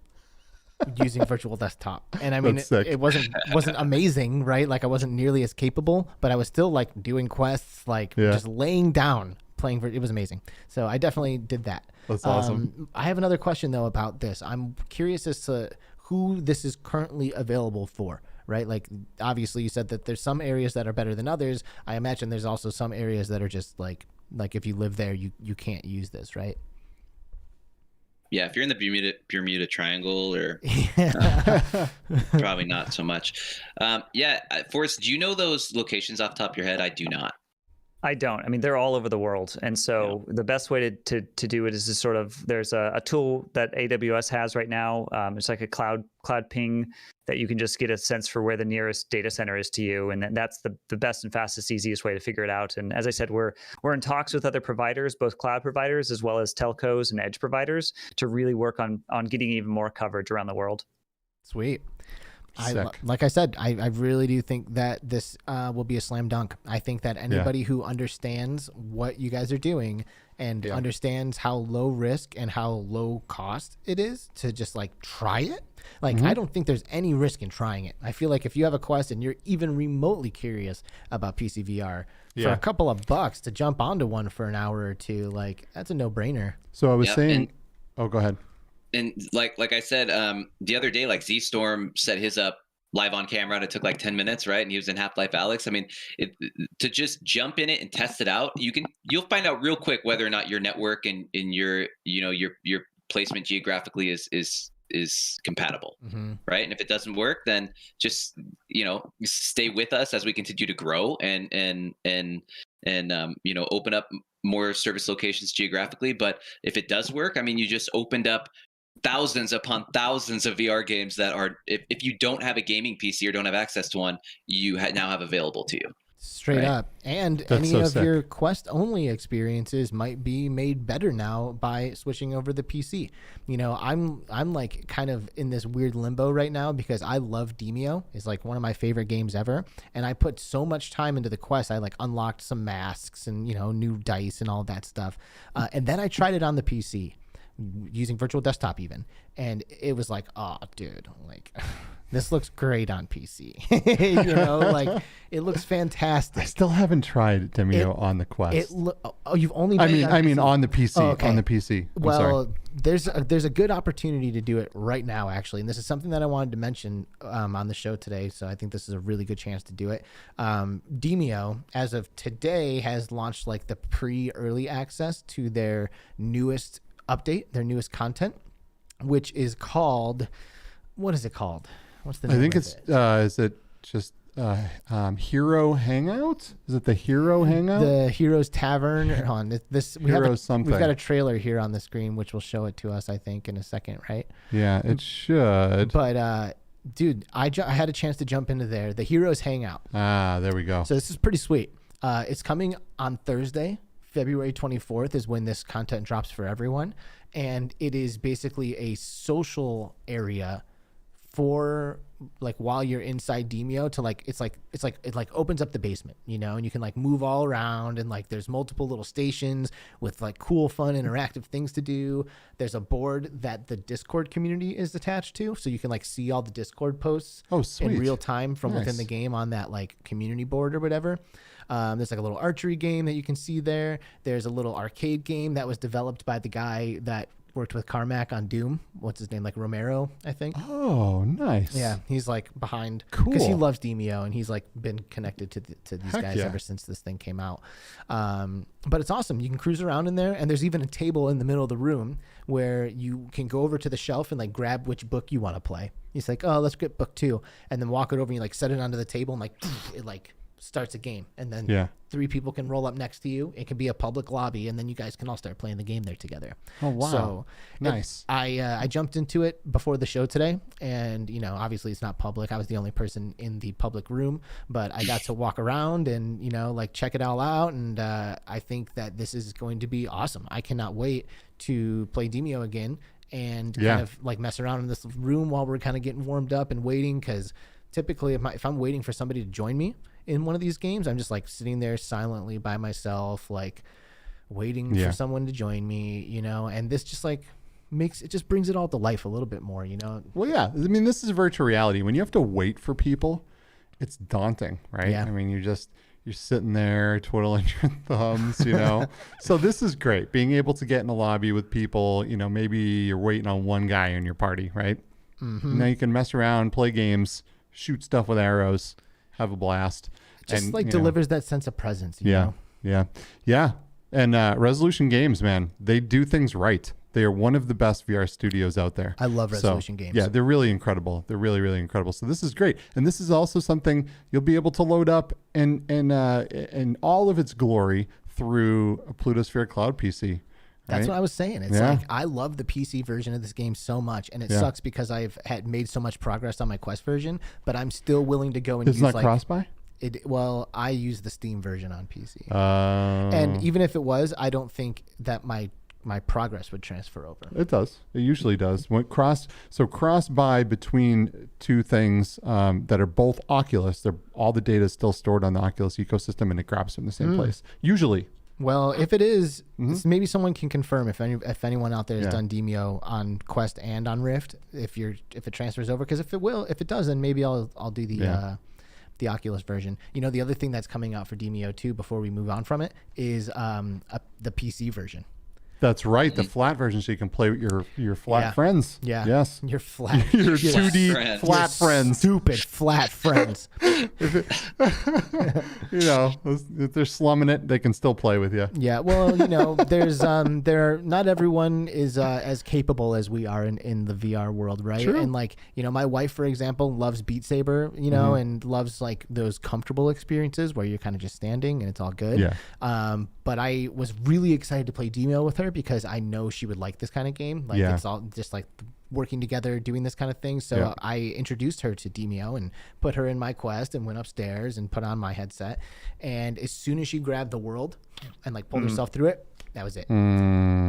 using virtual desktop. And I mean, it wasn't amazing, right? Like I wasn't nearly as capable, but I was still doing quests, just laying down playing. It was amazing. So I definitely did that. That's awesome. I have another question though about this. I'm curious as to who this is currently available for, right? Like obviously you said that there's some areas that are better than others. I imagine there's also some areas that are just Like if you live there, you can't use this, right? Yeah, if you're in the Bermuda Triangle, or probably not so much. Yeah, Forrest, do you know those locations off the top of your head? I do not. I don't. I mean, they're all over the world, and so the best way to do it is to sort of, there's a tool that AWS has right now. It's like a cloud ping that you can just get a sense for where the nearest data center is to you, and that's the best and fastest, easiest way to figure it out. And as I said, we're in talks with other providers, both cloud providers as well as telcos and edge providers, to really work on getting even more coverage around the world. Sweet. Like I said, I really do think that this will be a slam dunk. I think that anybody who understands what you guys are doing and understands how low risk and how low cost it is to just like try it. Like, I don't think there's any risk in trying it. I feel like if you have a Quest and you're even remotely curious about PCVR, for a couple of bucks to jump onto one for an hour or two, like that's a no brainer. So I was saying, go ahead. And like I said, the other day, like Z-Storm set his up live on camera, and it took like 10 minutes, right? And he was in Half-Life Alyx. I mean, to just jump in it and test it out, you'll find out real quick whether or not your network and your placement geographically is compatible, right? And if it doesn't work, then just stay with us as we continue to grow and open up more service locations geographically. But if it does work, I mean, you just opened up thousands upon thousands of VR games that are, if you don't have a gaming PC or don't have access to one, you now have available to you. Straight up. And that's any of your Quest only experiences might be made better now by switching over the PC. I'm like kind of in this weird limbo right now because I love Demeo. It's like one of my favorite games ever. And I put so much time into the Quest. I like unlocked some masks and, new dice and all that stuff. And then I tried it on the PC using virtual desktop even. And it was like, oh, dude, like this looks great on PC. Like it looks fantastic. I still haven't tried Demeo on the Quest. You've only been I mean on the PC. Oh, okay. On the PC. Well, there's a good opportunity to do it right now, actually. And this is something that I wanted to mention on the show today. So I think this is a really good chance to do it. Demeo, as of today, has launched like the pre-early access to their newest update, their newest content, which is called, what is it called? What's the name? I think it's is it just Hero Hangout? Is it the Hero Hangout? The Heroes Tavern on this. We've got a trailer here on the screen, which will show it to us, I think, in a second, right? Yeah, it should. But dude, I had a chance to jump into there. The Heroes Hangout. There we go. So this is pretty sweet. It's coming on Thursday. February 24th is when this content drops for everyone, and it is basically a social area for like while you're inside Demeo to like it opens up the basement, and you can like move all around, and like there's multiple little stations with like cool, fun, interactive things to do. There's a board that the Discord community is attached to, so you can like see all the Discord posts in real time from within the game on that like community board or whatever. There's like a little archery game that you can see there. There's a little arcade game that was developed by the guy that worked with Carmack on Doom. What's his name? Like Romero, I think. Oh, nice. Yeah, he's like behind, cool, because he loves Demeo, and he's like been connected to these guys ever since this thing came out. But it's awesome. You can cruise around in there, and there's even a table in the middle of the room where you can go over to the shelf and like grab which book you want to play. He's like, oh, let's get book 2, and then walk it over and you like set it onto the table, and like it like starts a game, and then 3 people can roll up next to you. It can be a public lobby, and then you guys can all start playing the game there together. Oh wow. So nice. I jumped into it before the show today, and obviously it's not public. I was the only person in the public room, but I got to walk around and like check it all out, and I think that this is going to be awesome. I cannot wait to play Demeo again and kind of like mess around in this room while we're kind of getting warmed up and waiting, because typically if I'm waiting for somebody to join me in one of these games, I'm just like sitting there silently by myself, like waiting for someone to join me, and this just like just brings it all to life a little bit more, Well, yeah. I mean, this is virtual reality. When you have to wait for people, it's daunting, right? Yeah. I mean, you're sitting there twiddling your thumbs, So this is great. Being able to get in a lobby with people, maybe you're waiting on one guy in your party, right? Mm-hmm. Now you can mess around, play games, shoot stuff with arrows, have a blast. Just delivers that sense of presence. Yeah. And Resolution Games, man, they do things right. They are one of the best VR studios out there. I love Resolution Games. Yeah, they're really incredible. They're really, really incredible. So this is great. And this is also something you'll be able to load up in all of its glory through a PlutoSphere Cloud PC. That's right? what I was saying. It's like I love the PC version of this game so much, and it sucks because I've had made so much progress on my Quest version, but I'm still willing to go and use not cross-buy? Well, I use the Steam version on PC. And even if it was, I don't think that my progress would transfer over. It does. It usually does. When cross-buy between two things that are both Oculus, all the data is still stored on the Oculus ecosystem, and it grabs from the same place. Usually. Well, if it is, maybe someone can confirm if anyone out there has done Demeo on Quest and on Rift, if it transfers over. Because if it does, then maybe I'll do the Oculus version. You know, the other thing that's coming out for Demeo too, before we move on from it, is the PC version. That's right, the flat version, so you can play with your flat friends. Yeah. Yes. Your flat. Your 2D friends. flat friends. Stupid flat friends. You know, if they're slumming it, they can still play with you. Yeah. Well, you know, there's not everyone is as capable as we are in the VR world, right? True. And like, you know, my wife, for example, loves Beat Saber, you know, and loves like those comfortable experiences where you're kind of just standing and it's all good. Yeah. But I was really excited to play Demeo with her because I know she would like this kind of game. Like it's all just like working together, doing this kind of thing. So I introduced her to Demeo and put her in my Quest and went upstairs and put on my headset. And as soon as she grabbed the world and like pulled herself through it, that was it.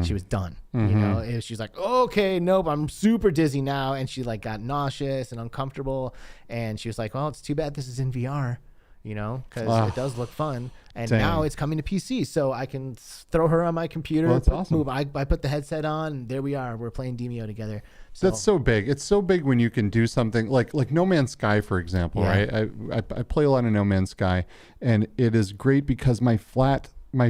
She was done. You know, she's like, okay, nope, I'm super dizzy now. And she like got nauseous and uncomfortable. And she was like, well, it's too bad this is in VR. You know, because it does look fun. And now it's coming to PC, so I can throw her on my computer. Well, that's awesome. I put the headset on, and there we are. We're playing Demeo together. So that's so big. It's so big when you can do something like No Man's Sky, for example, right? I play a lot of No Man's Sky, and it is great because my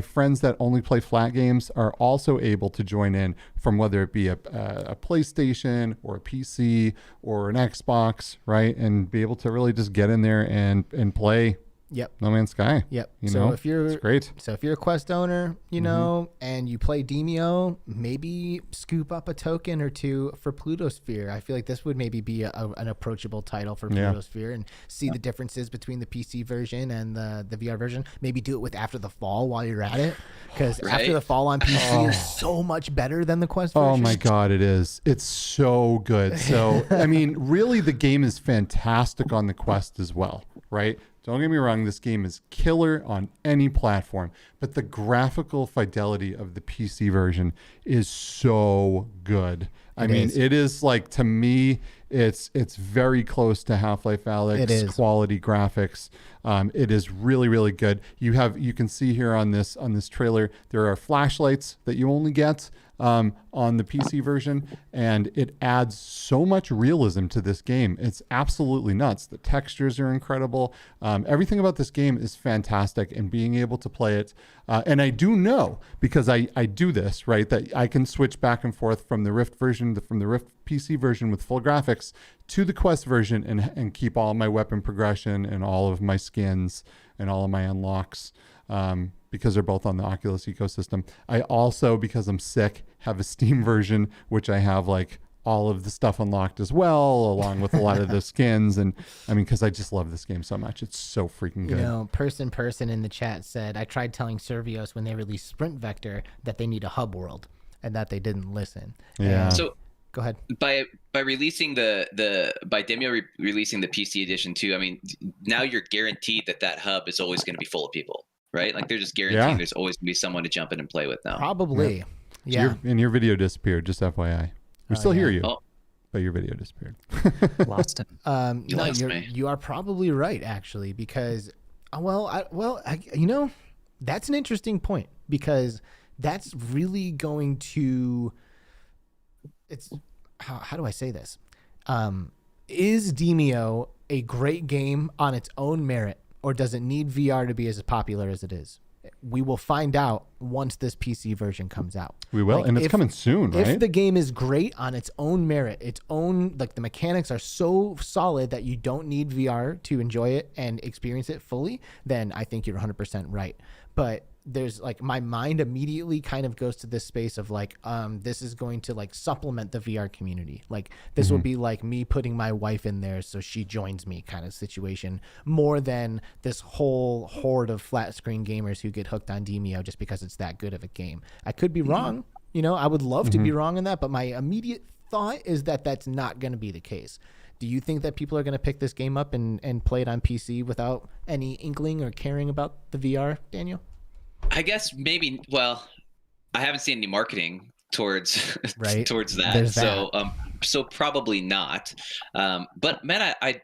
friends that only play flat games are also able to join in from whether it be a PlayStation or a PC or an Xbox, right? And be able to really just get in there and play No Man's Sky. Yep. You so know? if you're it's great. So if you're a Quest owner, you know, and you play Demeo, maybe scoop up a token or two for PlutoSphere. I feel like this would maybe be an approachable title for PlutoSphere and see the differences between the PC version and the VR version. Maybe do it with After the Fall while you're at it, because After the Fall on PC is so much better than the Quest version. Oh my God, it is. It's so good. So, I mean, really the game is fantastic on the Quest as well, right? Don't get me wrong, this game is killer on any platform, but the graphical fidelity of the PC version is so good. It is like, to me, it's very close to Half-Life Alyx quality graphics. It is really, really good. You can see here on this trailer, there are flashlights that you only get on the PC version, and it adds so much realism to this game. It's absolutely nuts. The textures are incredible. Everything about this game is fantastic, and being able to play it, and I do know, because I do this, right, that I can switch back and forth from the Rift version, from the Rift PC version with full graphics to the Quest version and keep all my weapon progression and all of my skins and all of my unlocks. Because they're both on the Oculus ecosystem. I also, because I'm sick, have a Steam version, which I have like all of the stuff unlocked as well, along with a lot of the skins. And I mean, because I just love this game so much. It's so freaking good. You know, person in the chat said, I tried telling Servios when they released Sprint Vector that they need a hub world and that they didn't listen. Yeah. So go ahead. By releasing by Demeo releasing the PC edition too, I mean, now you're guaranteed that hub is always going to be full of people. Right? Like they're just guaranteeing there's always going to be someone to jump in and play with now. Probably. Yeah. So your video disappeared, just FYI. We still hear you, but your video disappeared. Lost it. You are probably right, actually, because, you know, that's an interesting point, because that's really going to, how do I say this? Is Demeo a great game on its own merit? Or does it need VR to be as popular as it is? We will find out once this PC version comes out. We will, and it's coming soon, right? If the game is great on its own merit, like the mechanics are so solid that you don't need VR to enjoy it and experience it fully, then I think you're 100% right. But there's like my mind immediately kind of goes to this space of like, this is going to like supplement the VR community. Like this will be like me putting my wife in there so she joins me kind of situation, more than this whole horde of flat screen gamers who get hooked on Demeo just because it's that good of a game. I could be wrong. You know, I would love to be wrong in that, but my immediate thought is that that's not going to be the case. Do you think that people are going to pick this game up and play it on PC without any inkling or caring about the VR, Daniel? I guess maybe. Well, I haven't seen any marketing towards towards that. There's so so probably not. But man, I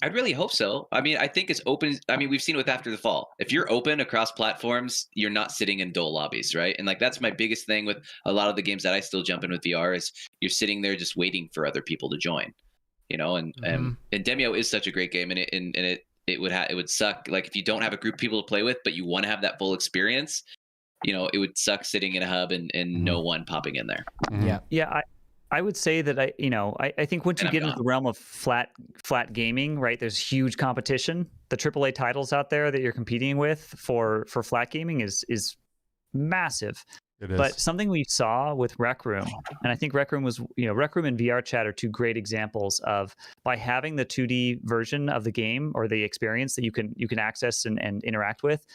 really hope so. I mean, I think it's open. I mean, we've seen it with After the Fall. If you're open across platforms, you're not sitting in dull lobbies, right? And like that's my biggest thing with a lot of the games that I still jump in with VR is you're sitting there just waiting for other people to join. You know, and Demeo is such a great game, and it would suck like if you don't have a group of people to play with, but you want to have that full experience. You know, it would suck sitting in a hub and no one popping in there. Yeah. I would say that I think once you get into the realm of flat gaming, right? There's huge competition. The AAA titles out there that you're competing with for flat gaming is massive. But something we saw with Rec Room, and I think Rec Room was, Rec Room and VR Chat are two great examples of, by having the 2D version of the game or the experience that you can access and interact with,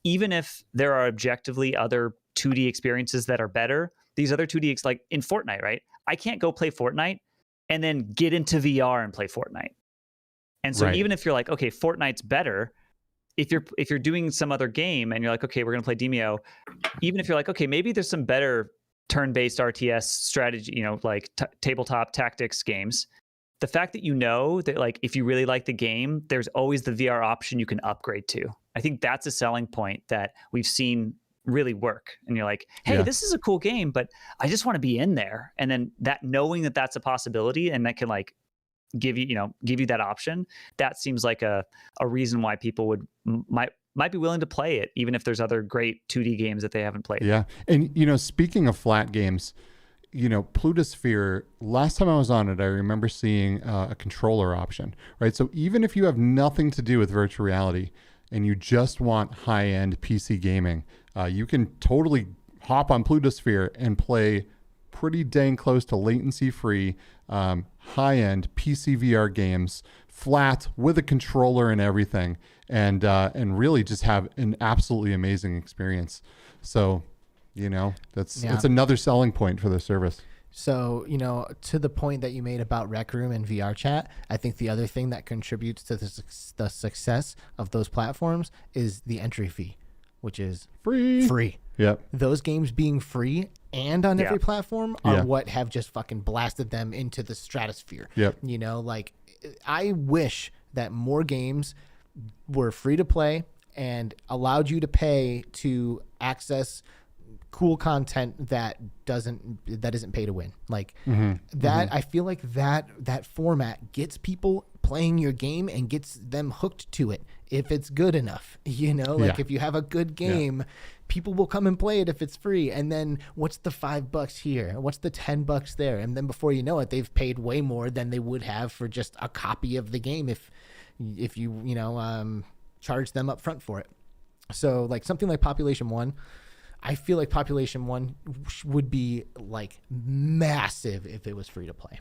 even if there are objectively other 2D experiences that are better, these other 2D, like in Fortnite, right? I can't go play Fortnite and then get into VR and play Fortnite. And so even if you're like, okay, Fortnite's better, if you're doing some other game and you're like, okay, we're going to play Demeo, even if you're like, okay, maybe there's some better turn-based RTS strategy, like tabletop tactics games, the fact that that like if you really like the game, there's always the VR option you can upgrade to. I think that's a selling point that we've seen really work. And you're like, hey, this is a cool game, but I just want to be in there. And then that knowing that that's a possibility and that can like give you that option, that seems like a reason why people might be willing to play it, even if there's other great 2D games that they haven't played. Yeah. And, speaking of flat games, PlutoSphere, last time I was on it, I remember seeing a controller option, right? So even if you have nothing to do with virtual reality and you just want high-end PC gaming, you can totally hop on PlutoSphere and play pretty dang close to latency-free, high-end PCVR games, flat with a controller and everything, and really just have an absolutely amazing experience. So, that's another selling point for the service. So, to the point that you made about Rec Room and VR Chat, I think the other thing that contributes to the success of those platforms is the entry fee, which is free. Yep. Those games being free and on every platform are what have just fucking blasted them into the stratosphere. Yep. Like I wish that more games were free to play and allowed you to pay to access cool content that isn't pay to win. Like I feel like that format gets people playing your game and gets them hooked to it if it's good enough. If you have a good game, people will come and play it if it's free. And then what's the $5 here? What's the $10 there? And then before you know it, they've paid way more than they would have for just a copy of the game if you charge them up front for it. So like something like Population 1, I feel like Population 1 would be like massive if it was free to play.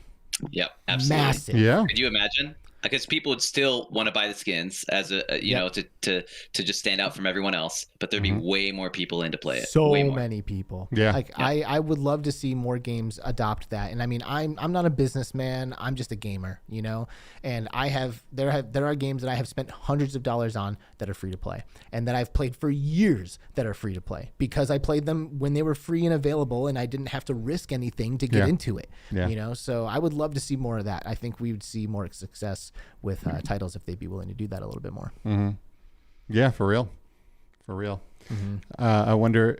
Yep, absolutely. Massive. Yeah. Could you imagine? Because people would still want to buy the skins as to just stand out from everyone else, but there'd be way more people in to play it. So many people. Yeah. I would love to see more games adopt that. And I mean, I'm not a businessman. I'm just a gamer, and there are games that I have spent hundreds of dollars on that are free to play and that I've played for years that are free to play because I played them when they were free and available and I didn't have to risk anything to get into it. So I would love to see more of that. I think we would see more success with titles if they'd be willing to do that a little bit more. Yeah, for real. I wonder,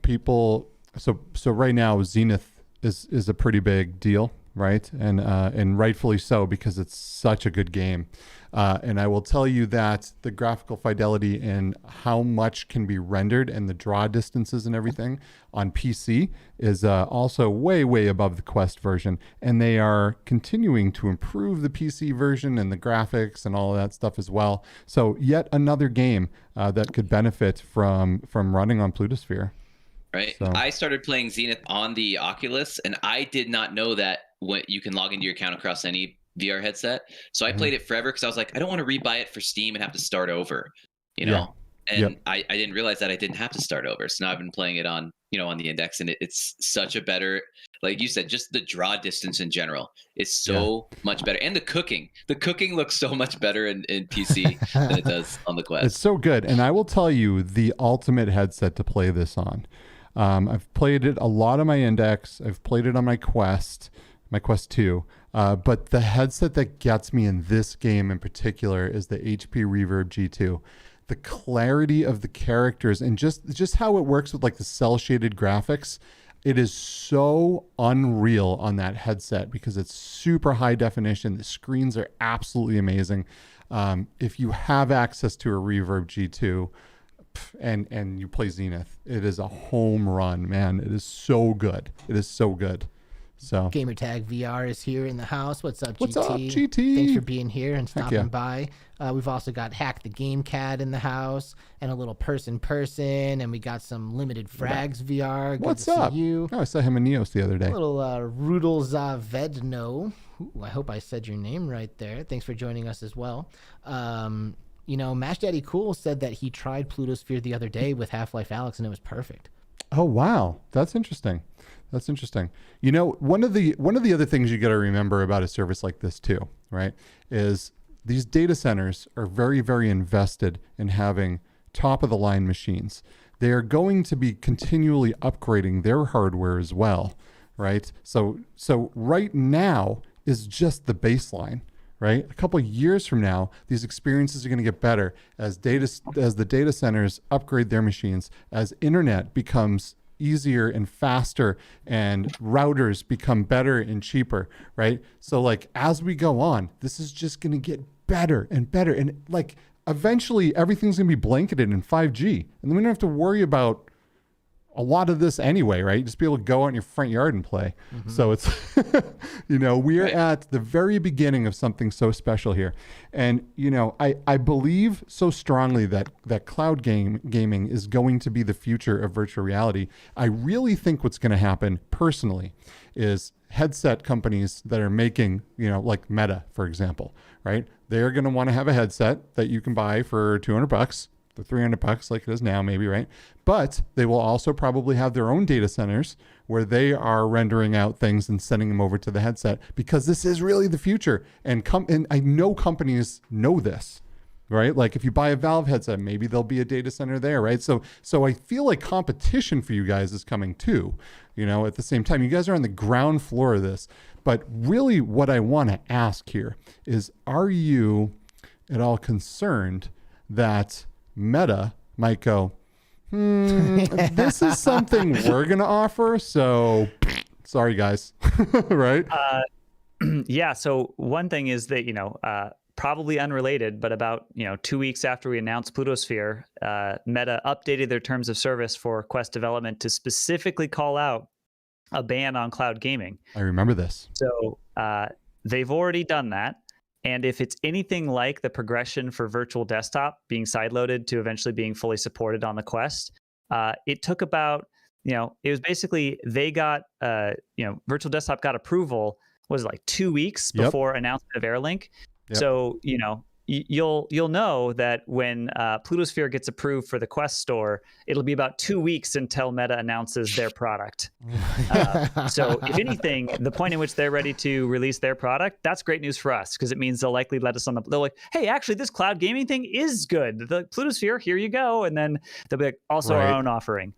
people. So right now, Zenith is a pretty big deal, right? And rightfully so because it's such a good game. And I will tell you that the graphical fidelity and how much can be rendered and the draw distances and everything on PC is also way, way above the Quest version. And they are continuing to improve the PC version and the graphics and all of that stuff as well. So yet another game that could benefit from running on PlutoSphere. Right. So. I started playing Zenith on the Oculus, and I did not know that when you can log into your account across any VR headset. So I played it forever because I was like, I don't want to rebuy it for Steam and have to start over, you know? Yeah. And I didn't realize that I didn't have to start over. So now I've been playing it on, on the Index, and it's such a better, like you said, just the draw distance in general is so much better. And the cooking looks so much better in PC than it does on the Quest. It's so good. And I will tell you the ultimate headset to play this on. I've played it a lot on my Index. I've played it on my Quest 2. But the headset that gets me in this game in particular is the HP Reverb G2. The clarity of the characters and just how it works with like the cell shaded graphics. It is so unreal on that headset because it's super high definition. The screens are absolutely amazing. If you have access to a Reverb G2, and you play Zenith, it is a home run, man. It is so good. It is so good. So Gamertag VR is here in the house. What's up, GT? What's up, GT? Thanks for being here and stopping by. We've also got Hack the Game Cat in the house and a little person, and we got some Limited Frags VR. Good What's to up? See you. Oh, I saw him in Neos the other day. A little Rudel Zavedno. I hope I said your name right there. Thanks for joining us as well. Mash Daddy Cool said that he tried PlutoSphere the other day with Half-Life Alyx and it was perfect. Oh, wow. That's interesting. One of the other things you got to remember about a service like this too, right, is these data centers are very, very invested in having top of the line machines. They are going to be continually upgrading their hardware as well, right? So right now is just the baseline. Right, a couple of years from now, these experiences are going to get better as the data centers upgrade their machines, as internet becomes easier and faster, and routers become better and cheaper. Right, so like as we go on, this is just going to get better and better, and like eventually everything's going to be blanketed in 5G, and then we don't have to worry about a lot of this anyway, right? Just be able to go out in your front yard and play. Mm-hmm. So it's, we are at the very beginning of something so special here. And, I believe so strongly that cloud gaming is going to be the future of virtual reality. I really think what's going to happen personally is headset companies that are making, like Meta, for example, right? They're going to want to have a headset that you can buy for $200. For $300 like it is now, maybe, right? But they will also probably have their own data centers where they are rendering out things and sending them over to the headset, because this is really the future. And I know companies know this, right? Like if you buy a Valve headset, maybe there'll be a data center there, right? So I feel like competition for you guys is coming too, at the same time. You guys are on the ground floor of this. But really what I want to ask here is, are you at all concerned that Meta might go, this is something we're going to offer, so sorry, guys, right? Yeah, so one thing is that, probably unrelated, but about 2 weeks after we announced PlutoSphere, Meta updated their terms of service for Quest development to specifically call out a ban on cloud gaming. I remember this. So they've already done that. And if it's anything like the progression for virtual desktop being sideloaded to eventually being fully supported on the Quest, it took about, it was basically they got, virtual desktop got approval, was it like 2 weeks before announcement of AirLink? Yep. So, you'll know that when PlutoSphere gets approved for the Quest store, it'll be about 2 weeks until Meta announces their product. So if anything, the point in which they're ready to release their product, that's great news for us, because it means they'll likely let us on they're like, hey, actually this cloud gaming thing is good. The PlutoSphere, here you go. And then they'll be like, also our own offering.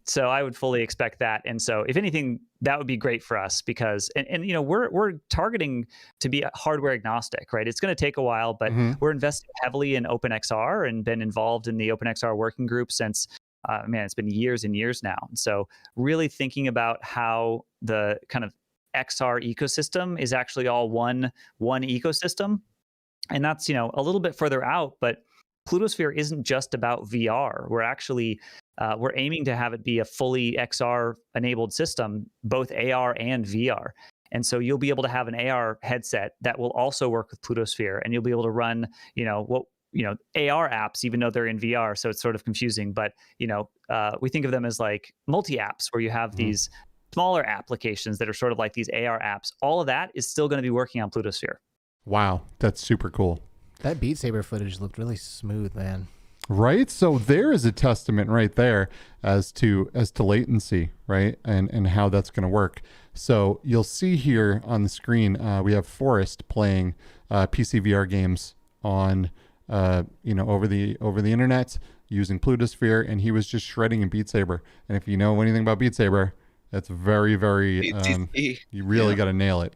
So I would fully expect that. And so if anything, that would be great for us, because, and we're targeting to be hardware agnostic, right? It's going to take a while, but we're investing heavily in OpenXR and been involved in the OpenXR working group since, it's been years and years now. And so really thinking about how the kind of XR ecosystem is actually all one ecosystem. And that's, you know, a little bit further out, but PlutoSphere isn't just about VR. We're actually we're aiming to have it be a fully XR enabled system, both AR and VR. And so you'll be able to have an AR headset that will also work with PlutoSphere, and you'll be able to run, you know, AR apps, even though they're in VR. So it's sort of confusing, but, you know, we think of them as like multi-apps, where you have these smaller applications that are sort of like these AR apps. All of that is still going to be working on PlutoSphere. Wow, that's super cool. That Beat Saber footage looked really smooth, man. Right. So there is a testament right there as to latency, right? And how that's going to work. So you'll see here on the screen, we have Forrest playing PCVR games on, over the internet using PlutoSphere, and he was just shredding in Beat Saber. And if you know anything about Beat Saber, that's very, very, you really got to nail it.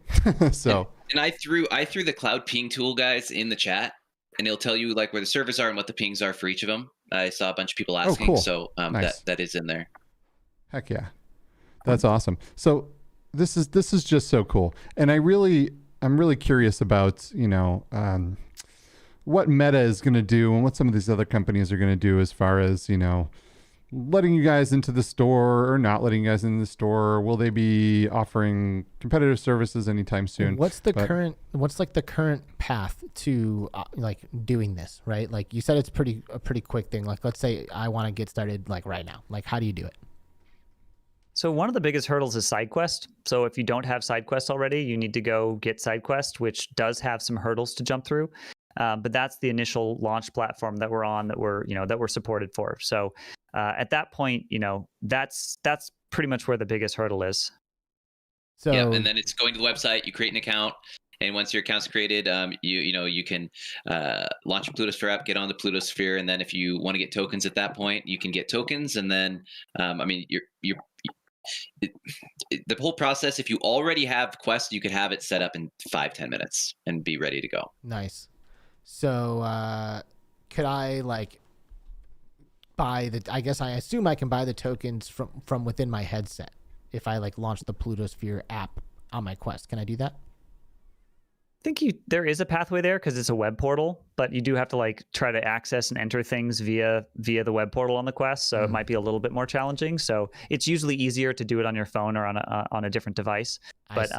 So. And I threw the cloud ping tool, guys, in the chat, and it'll tell you like where the servers are and what the pings are for each of them. I saw a bunch of people asking, cool. So Nice. that is in there. Heck yeah, that's awesome. So this is just so cool, and I'm really curious about what Meta is going to do and what some of these other companies are going to do as far as letting you guys into the store or not letting you guys into the store. Will they be offering competitive services anytime soon? What's the current path to doing this, right? Like you said, it's a pretty quick thing. Like, let's say I want to get started like right now. Like, how do you do it? So one of the biggest hurdles is SideQuest. So if you don't have SideQuest already, you need to go get SideQuest, which does have some hurdles to jump through. But that's the initial launch platform that we're on, that we're supported for. So at that point, that's pretty much where the biggest hurdle is. So yeah, and then it's going to the website. You create an account, and once your account's created, you can launch a PlutoSphere app, get on the PlutoSphere, and then if you want to get tokens at that point, you can get tokens, and then the whole process. If you already have Quest, you could have it set up in 5-10 minutes and be ready to go. Nice. So could I buy I assume I can buy the tokens from within my headset if I launch the PlutoSphere app on my Quest. Can I do that? I think there is a pathway there because it's a web portal, but you do have to try to access and enter things via the web portal on the Quest. So it might be a little bit more challenging. So it's usually easier to do it on your phone or on a different device. But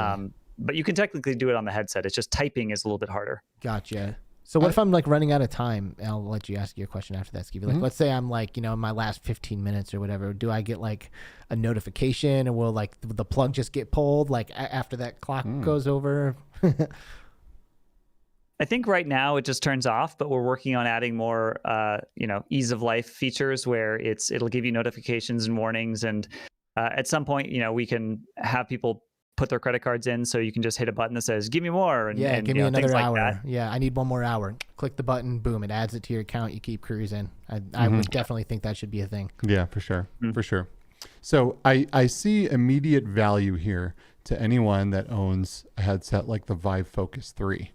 you can technically do it on the headset. It's just typing is a little bit harder. Gotcha. So what if I'm running out of time? I'll let you ask your question after that, Skeevy. Let's say I'm in my last 15 minutes or whatever. Do I get a notification, or will the plug just get pulled after that clock goes over? I think right now it just turns off, but we're working on adding more, ease of life features where it'll give you notifications and warnings. And at some point, we can have people put their credit cards in, so you can just hit a button that says "Give me more." And give me another hour. Like yeah, I need one more hour. Click the button, boom, it adds it to your account. You keep cruising. I would definitely think that should be a thing. Yeah, for sure, for sure. So I see immediate value here to anyone that owns a headset like the Vive Focus 3.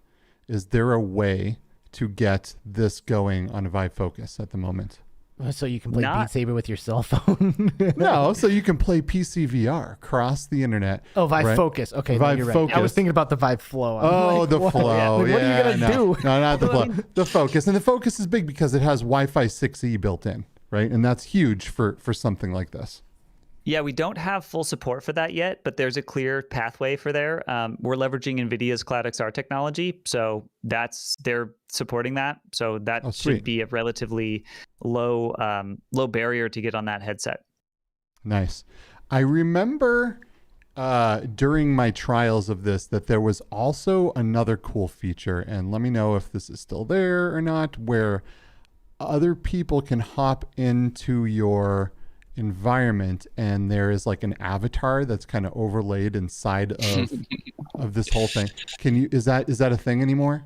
Is there a way to get this going on a Vive Focus at the moment? So you can play Beat Saber with your cell phone? No, so you can play PCVR across the internet. Oh, Vive Focus. Okay, Vive you're right. Focus. I was thinking about the Vive Flow. The Flow. What are you going to do? No, not the Flow. The Focus. And the Focus is big because it has Wi-Fi 6E built in, right? And that's huge for something like this. Yeah, we don't have full support for that yet, but there's a clear pathway for there. We're leveraging NVIDIA's Cloud XR technology, so they're supporting that. So that should be a relatively low barrier to get on that headset. Nice. I remember during my trials of this that there was also another cool feature, and let me know if this is still there or not, where other people can hop into your environment and there is an avatar that's kind of overlaid inside of this whole thing. Is that a thing anymore?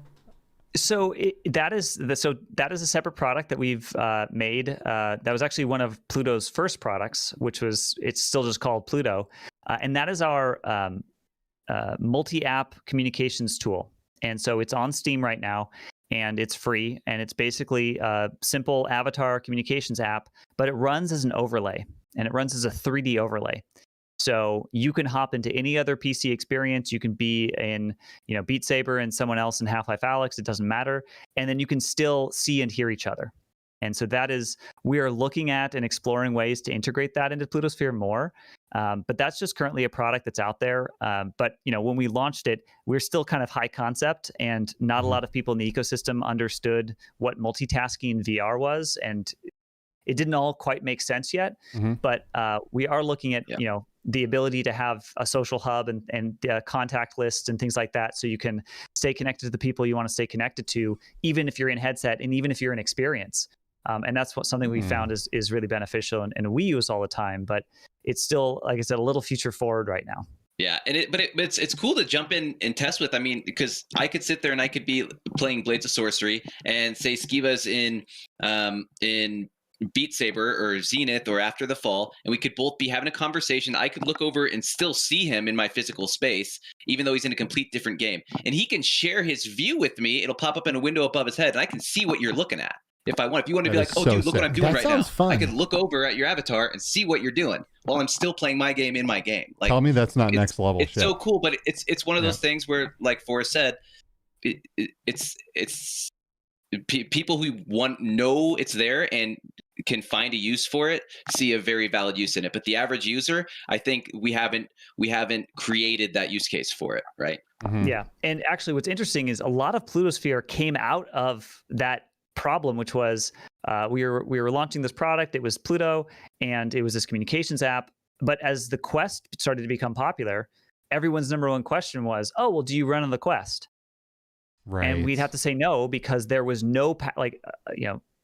So that is a separate product that we've made. That was actually one of Pluto's first products, it's still just called Pluto, and that is our multi-app communications tool. And so it's on Steam right now, and it's free, and it's basically a simple avatar communications app, but it runs as an overlay, and it runs as a 3D overlay. So you can hop into any other PC experience. You can be in, Beat Saber and someone else in Half-Life Alyx. It doesn't matter. And then you can still see and hear each other. And so we are looking at and exploring ways to integrate that into PlutoSphere more. But that's just currently a product that's out there. But when we launched it, we're still kind of high concept, and not a lot of people in the ecosystem understood what multitasking in VR was, and it didn't all quite make sense yet. But we are looking at the ability to have a social hub and contact lists and things like that, so you can stay connected to the people you want to stay connected to, even if you're in headset and even if you're in experience. And that's something we found is really beneficial, and we use all the time. But it's still, like I said, a little future forward right now. Yeah, and it's cool to jump in and test with. I mean, because I could sit there and I could be playing Blades of Sorcery, and say Skiva's in Beat Saber or Zenith or After the Fall, and we could both be having a conversation. I could look over and still see him in my physical space, even though he's in a complete different game. And he can share his view with me. It'll pop up in a window above his head, and I can see what you're looking at. If I want, if you want to be like, oh, dude, look what I'm doing right now. Fun. I could look over at your avatar and see what you're doing while I'm still playing my game in my game. Like, tell me that's not next level shit. It's so cool, but it's one of those things where, like Forrest said, it's people who know it's there and can find a use for it, see a very valid use in it. But the average user, I think we haven't created that use case for it, right? Yeah, and actually, what's interesting is a lot of PlutoSphere came out of that problem, which was we were launching this product. It was Pluto, and it was this communications app. But as the Quest started to become popular, everyone's number one question was, "Oh, well, do you run on the Quest?" Right. And we'd have to say no, because there was no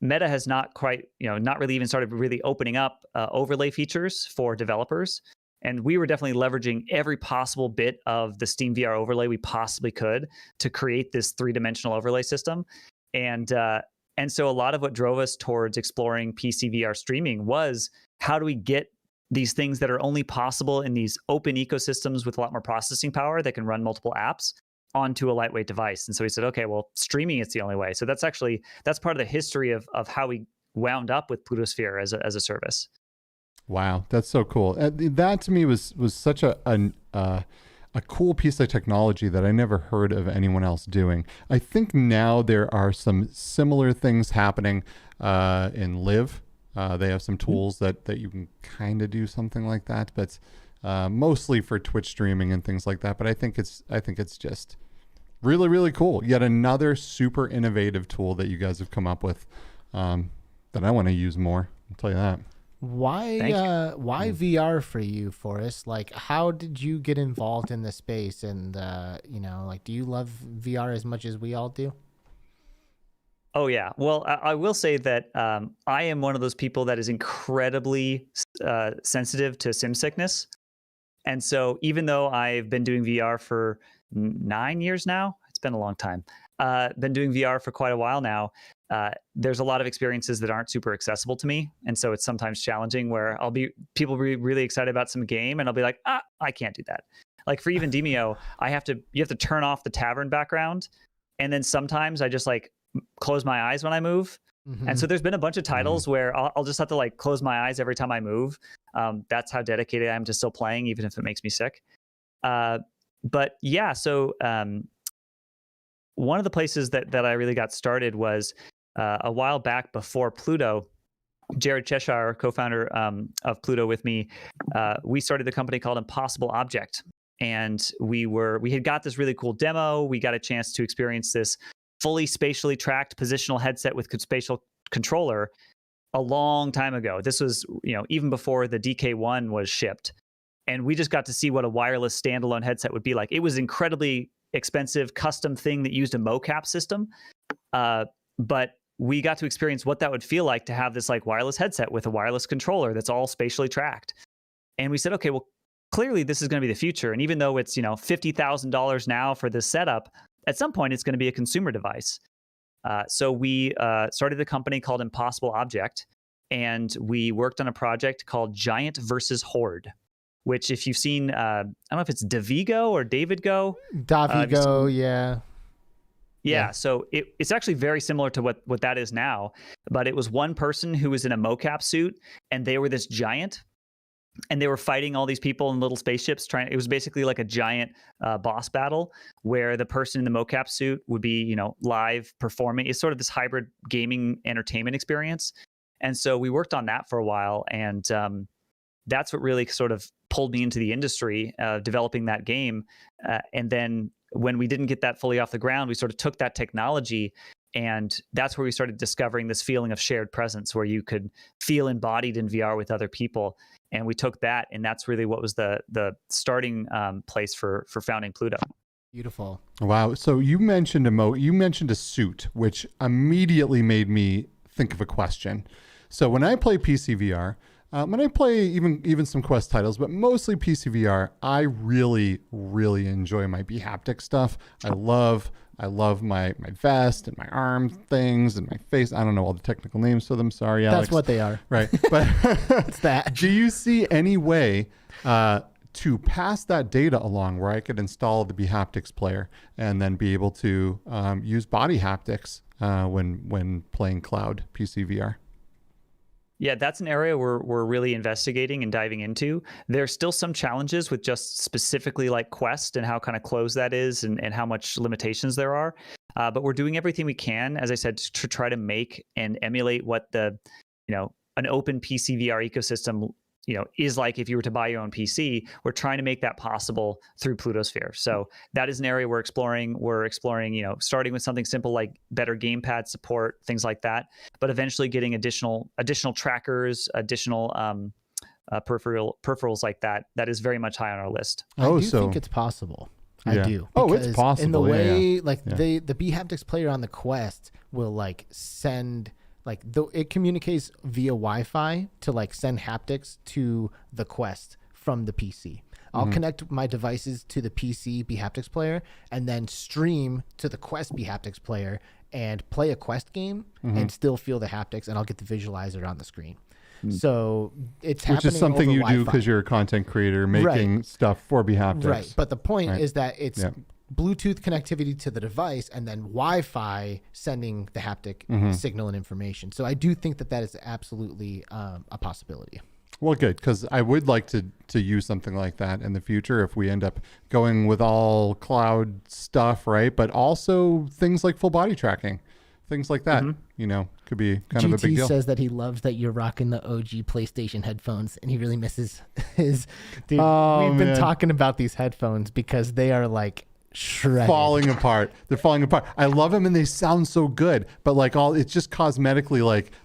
Meta has not quite not really even started really opening up overlay features for developers. And we were definitely leveraging every possible bit of the Steam VR overlay we possibly could to create this 3-dimensional overlay system. And so a lot of what drove us towards exploring PCVR streaming was, how do we get these things that are only possible in these open ecosystems with a lot more processing power that can run multiple apps onto a lightweight device? And so we said, okay, well, streaming is the only way. So that's part of the history of how we wound up with PlutoSphere as a service. Wow, that's so cool. That to me was such a cool piece of technology that I never heard of anyone else doing. I think now there are some similar things happening in Live. They have some tools that you can kind of do something like that, but mostly for Twitch streaming and things like that. But I think it's just really, really cool. Yet another super innovative tool that you guys have come up with that I want to use more. I'll tell you that. Why VR for you, Forrest? Like, how did you get involved in the space? And do you love VR as much as we all do? Oh yeah. Well, I will say that I am one of those people that is incredibly sensitive to sim sickness. And so even though I've been doing VR for 9 years now, it's been a long time. Been doing VR for quite a while now. There's a lot of experiences that aren't super accessible to me. And so it's sometimes challenging, where people be really excited about some game, and I'll be like, I can't do that. Like for even Demeo, you have to turn off the tavern background. And then sometimes I just like close my eyes when I move. Mm-hmm. And so there's been a bunch of titles where I'll just have to like close my eyes every time I move. That's how dedicated I am to still playing, even if it makes me sick. But yeah, so one of the places that I really got started was a while back before Pluto. Jared Cheshire, co-founder of Pluto with me, we started a company called Impossible Object. And we had got this really cool demo. We got a chance to experience this fully spatially tracked positional headset with spatial controller a long time ago. This was, even before the DK1 was shipped. And we just got to see what a wireless standalone headset would be like. It was incredibly expensive custom thing that used a mocap system. But we got to experience what that would feel like to have this like wireless headset with a wireless controller that's all spatially tracked. And we said, okay, well, clearly this is going to be the future. And even though it's, $50,000 now for this setup, at some point it's going to be a consumer device. So we started a company called Impossible Object, and we worked on a project called Giant versus Horde, which if you've seen, I don't know if it's Davigo or David Go. Davigo, yeah. Yeah, so it's actually very similar to what that is now, but it was one person who was in a mocap suit, and they were this giant, and they were fighting all these people in little spaceships. It was basically like a giant boss battle where the person in the mocap suit would be, live performing. It's sort of this hybrid gaming entertainment experience. And so we worked on that for a while, and that's what really sort of pulled me into the industry, developing that game. And then when we didn't get that fully off the ground, we sort of took that technology, and that's where we started discovering this feeling of shared presence, where you could feel embodied in VR with other people. And we took that, and that's really what was the starting place for founding Pluto. Beautiful. Wow. So you mentioned a suit, which immediately made me think of a question. So when I play PCVR, when I play even some Quest titles, but mostly PCVR, I really, really enjoy my haptic stuff. I love my vest and my arm things and my face. I don't know all the technical names for them. Sorry, Alex. That's what they are. Right. But it's that. Do you see any way to pass that data along where I could install the haptics player and then be able to use body haptics when playing cloud PCVR? Yeah, that's an area we're really investigating and diving into. There's still some challenges with just specifically like Quest and how kind of closed that is and how much limitations there are. But we're doing everything we can, as I said, to try to make and emulate what an open PC VR ecosystem is like if you were to buy your own PC. We're trying to make that possible through PlutoSphere. So that is an area we're exploring. We're exploring, starting with something simple like better gamepad support, things like that, but eventually getting additional trackers, additional peripherals like that. That is very much high on our list. I do think it's possible. Yeah. I do. It's possible. In the way, the haptics player on the Quest will send. It communicates via Wi-Fi to send haptics to the Quest from the PC. I'll connect my devices to the PC haptics player and then stream to the Quest haptics player and play a Quest game and still feel the haptics, and I'll get the visualizer on the screen. So it's happening, which is something over you Wi-Fi. do because you're a content creator making stuff for haptics. Right. But the point is that it's Bluetooth connectivity to the device and then Wi-Fi sending the haptic signal and information. So I do think that is absolutely a possibility. Well, good, because I would like to use something like that in the future if we end up going with all cloud stuff, right? But also things like full body tracking, things like that, could be kind of a big deal. GT says that he loves that you're rocking the OG PlayStation headphones, and he really misses his. Dude, we've been talking about these headphones because they are shredded. Falling apart. They're falling apart. I love them and they sound so good, but it's just cosmetically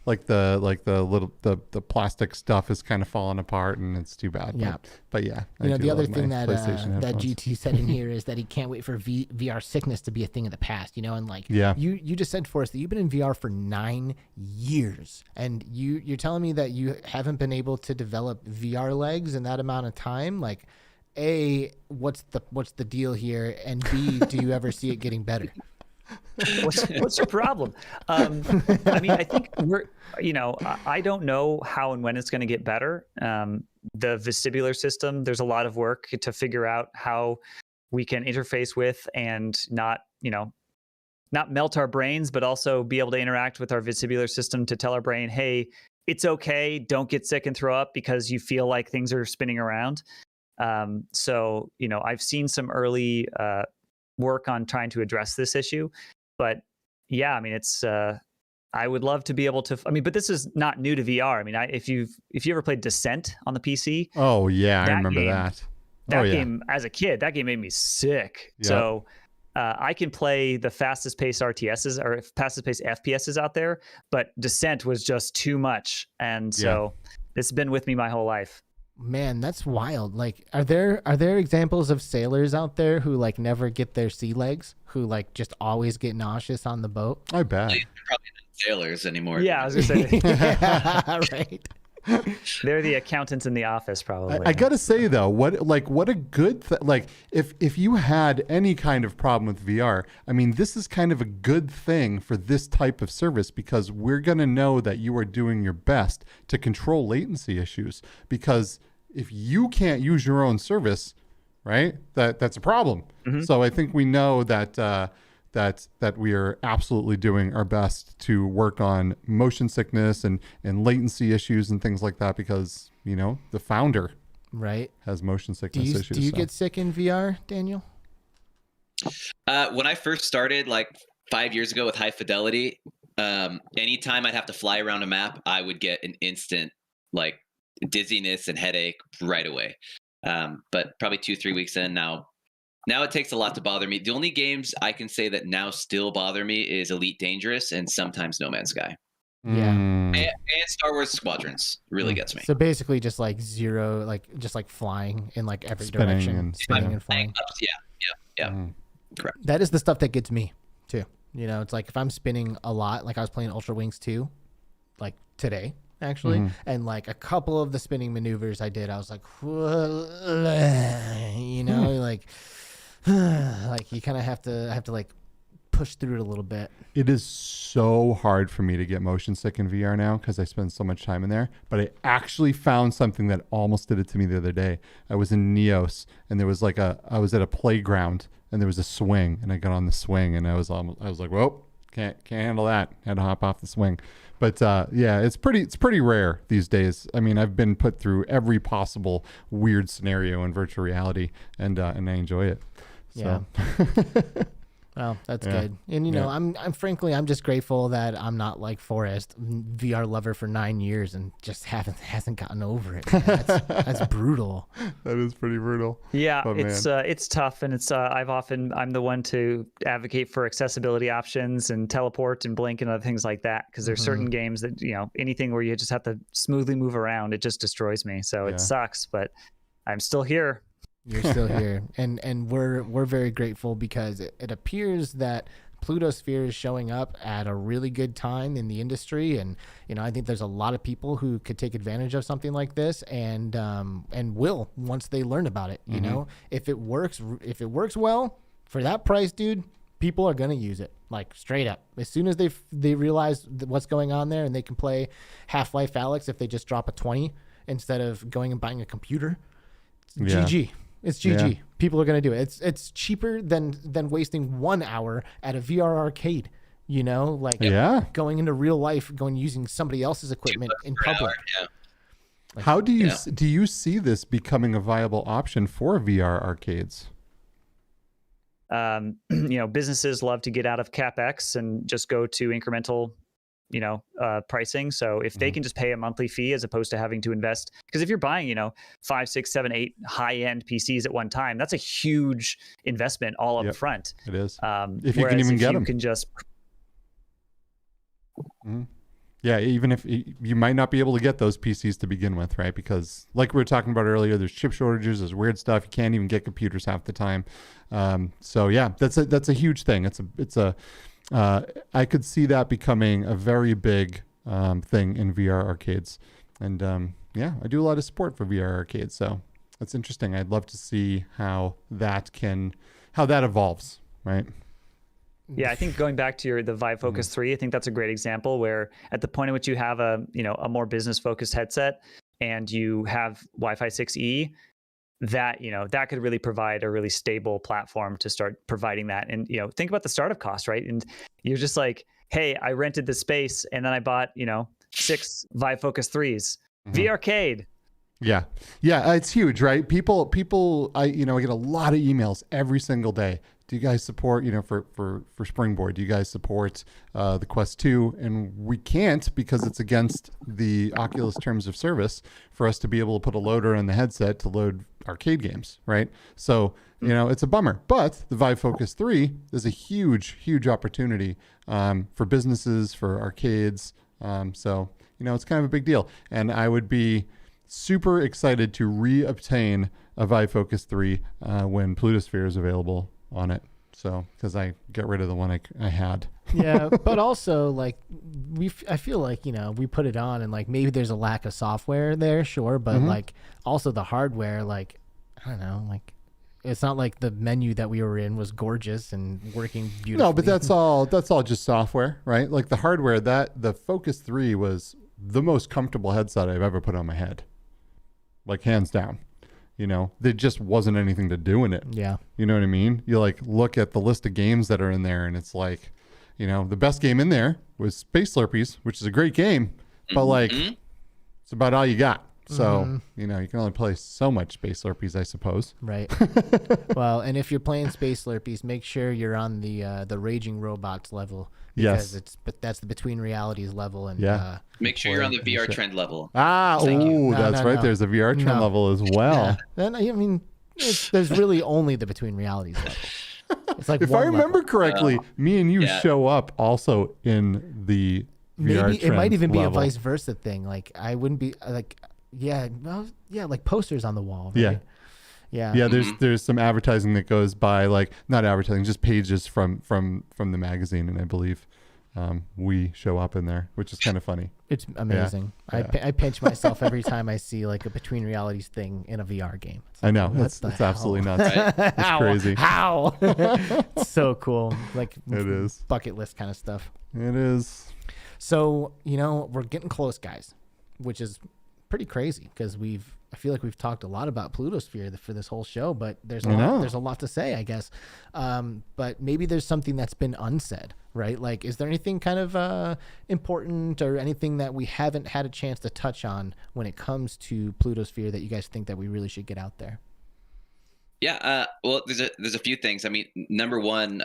the plastic stuff is kind of falling apart and it's too bad. Yeah. But yeah. The other thing that GT said in here is that he can't wait for VR sickness to be a thing of the past, and you just said for us that you've been in VR for 9 years and you're telling me that you haven't been able to develop VR legs in that amount of time. A, what's the deal here? And B, do you ever see it getting better? What's your problem? I think I don't know how and when it's going to get better. The vestibular system, there's a lot of work to figure out how we can interface with and not melt our brains, but also be able to interact with our vestibular system to tell our brain, hey, it's okay. Don't get sick and throw up because you feel like things are spinning around. So I've seen some early work on trying to address this issue, but yeah, it's I would love to be able to. But this is not new to VR. If you ever played Descent on the PC, oh yeah, I remember that. That game as a kid, that game made me sick. Yep. So I can play the fastest paced RTSs or fastest paced FPSs out there, but Descent was just too much, and so it's been with me my whole life. Man, that's wild. Are there examples of sailors out there who never get their sea legs, who just always get nauseous on the boat? I bet. They're probably not sailors anymore. Yeah, I was gonna say. Yeah, right. They're the accountants in the office, probably. I gotta say though, what a good if you had any kind of problem with VR, this is kind of a good thing for this type of service, because we're gonna know that you are doing your best to control latency issues. Because if you can't use your own service, right, that's a problem. So I think we know that we are absolutely doing our best to work on motion sickness and latency issues and things like that, because the founder right has motion sickness issues. Do you get sick in VR, Daniel? When I first started, like 5 years ago with high fidelity, anytime I'd have to fly around a map, I would get an instant like dizziness and headache right away. But probably 2-3 weeks in now it takes a lot to bother me. The only games I can say that now still bother me is Elite Dangerous and sometimes No Man's Sky. Yeah. And Star Wars Squadrons really gets me. So basically just like zero, like just like flying in like every direction. Spinning and flying. Yeah. Correct. That is the stuff that gets me too. It's like if I'm spinning a lot, like I was playing Ultra Wings 2, like today actually, and like a couple of the spinning maneuvers I did, I was like, like, like you kind of have to like push through it a little bit. It is so hard for me to get motion sick in VR now because I spend so much time in there. But I actually found something that almost did it to me the other day. I was in Neos and there was like I was at a playground and there was a swing and I got on the swing and I was like, whoa, can't handle that. Had to hop off the swing. But yeah, it's pretty rare these days. I mean, I've been put through every possible weird scenario in virtual reality and I enjoy it. So. Yeah. Well, that's good. And I'm frankly, I'm just grateful that I'm not like Forrest, VR lover for 9 years and just hasn't gotten over it. That's brutal. That is pretty brutal. Yeah, it's tough, and I'm the one to advocate for accessibility options and teleport and blink and other things like that because there's certain games that anything where you just have to smoothly move around, it just destroys me. So it sucks, but I'm still here. You're still here, and we're very grateful because it appears that PlutoSphere is showing up at a really good time in the industry, and I think there's a lot of people who could take advantage of something like this, and will once they learn about it. If it works well for that price, dude, people are gonna use it like straight up as soon as they realize what's going on there, and they can play Half-Life Alyx if they just drop a 20 instead of going and buying a computer. GG. It's GG. Yeah. People are going to do it. It's cheaper than wasting 1 hour at a VR arcade, going into real life, using somebody else's equipment in public. How do you see this becoming a viable option for VR arcades? Businesses love to get out of CapEx and just go to incremental pricing. So if they can just pay a monthly fee as opposed to having to invest, because if you're buying, 5, 6, 7, 8 high-end PCs at one time, that's a huge investment all up front. It is. If you can even get them. You can just. Yeah, even if you might not be able to get those PCs to begin with, right? Because like we were talking about earlier, there's chip shortages, there's weird stuff. You can't even get computers half the time. So yeah, that's a huge thing. I could see that becoming a very big thing in VR arcades. And I do a lot of support for VR arcades. So that's interesting. I'd love to see how that evolves, right? Yeah, I think going back to the Vive Focus 3, I think that's a great example where at the point at which you have a more business focused headset and you have Wi-Fi 6E, that that could really provide a really stable platform to start providing that. And think about the startup cost, right? And you're just like, hey, I rented the space and then I bought 6 Vive Focus 3s. VRcade. Yeah, it's huge, right? People I get a lot of emails every single day. Do you guys support for Springboard? Do you guys support the Quest 2? And we can't because it's against the Oculus terms of service for us to be able to put a loader in the headset to load arcade games, right? So it's a bummer. But the Vive Focus 3 is a huge opportunity for businesses, for arcades. So it's kind of a big deal. And I would be super excited to reobtain a Vive Focus 3 when PlutoSphere is available on it. So because I get rid of the one I had. Yeah, but also like I feel like we put it on and like maybe there's a lack of software there, sure, but like also the hardware, like I don't know, like it's not like the menu that we were in was gorgeous and working beautifully. No, but that's all just software, right? Like the hardware, the Focus 3 was the most comfortable headset I've ever put on my head, like hands down. There just wasn't anything to do in it. Yeah. You know what I mean? You like look at the list of games that are in there and it's like, the best game in there was Space Slurpees, which is a great game, but like it's about all you got, So, you know, you can only play so much Space Slurpees, I suppose. Right. Well, and if you're playing Space Slurpees, make sure you're on the Raging Robots level. Because that's the Between Realities level. And make sure you're on the VRTrend level. That's right. There's a VRTrend level as well. Then I mean, there's really only the Between Realities level. It's like if I remember correctly, me and you show up also in the maybe VRTrend it might even be a level. vice versa thing. Like I wouldn't be like like posters on the wall. Right? Yeah. There's some advertising that goes by, like not advertising, just pages from the magazine, and I believe we show up in there, which is kind of funny. It's amazing. I pinch myself every time I see like a Between Realities thing in a VR game. I know it's absolutely nuts. It's crazy. How? It's so cool. Like it is bucket list kind of stuff. It is. So we're getting close, guys, which is pretty crazy because I feel like we've talked a lot about PlutoSphere for this whole show, but there's a lot to say, I guess. But maybe there's something that's been unsaid, right? Like, is there anything kind of important or anything that we haven't had a chance to touch on when it comes to PlutoSphere that you guys think that we really should get out there? Yeah, well, there's a few things. I mean, number one,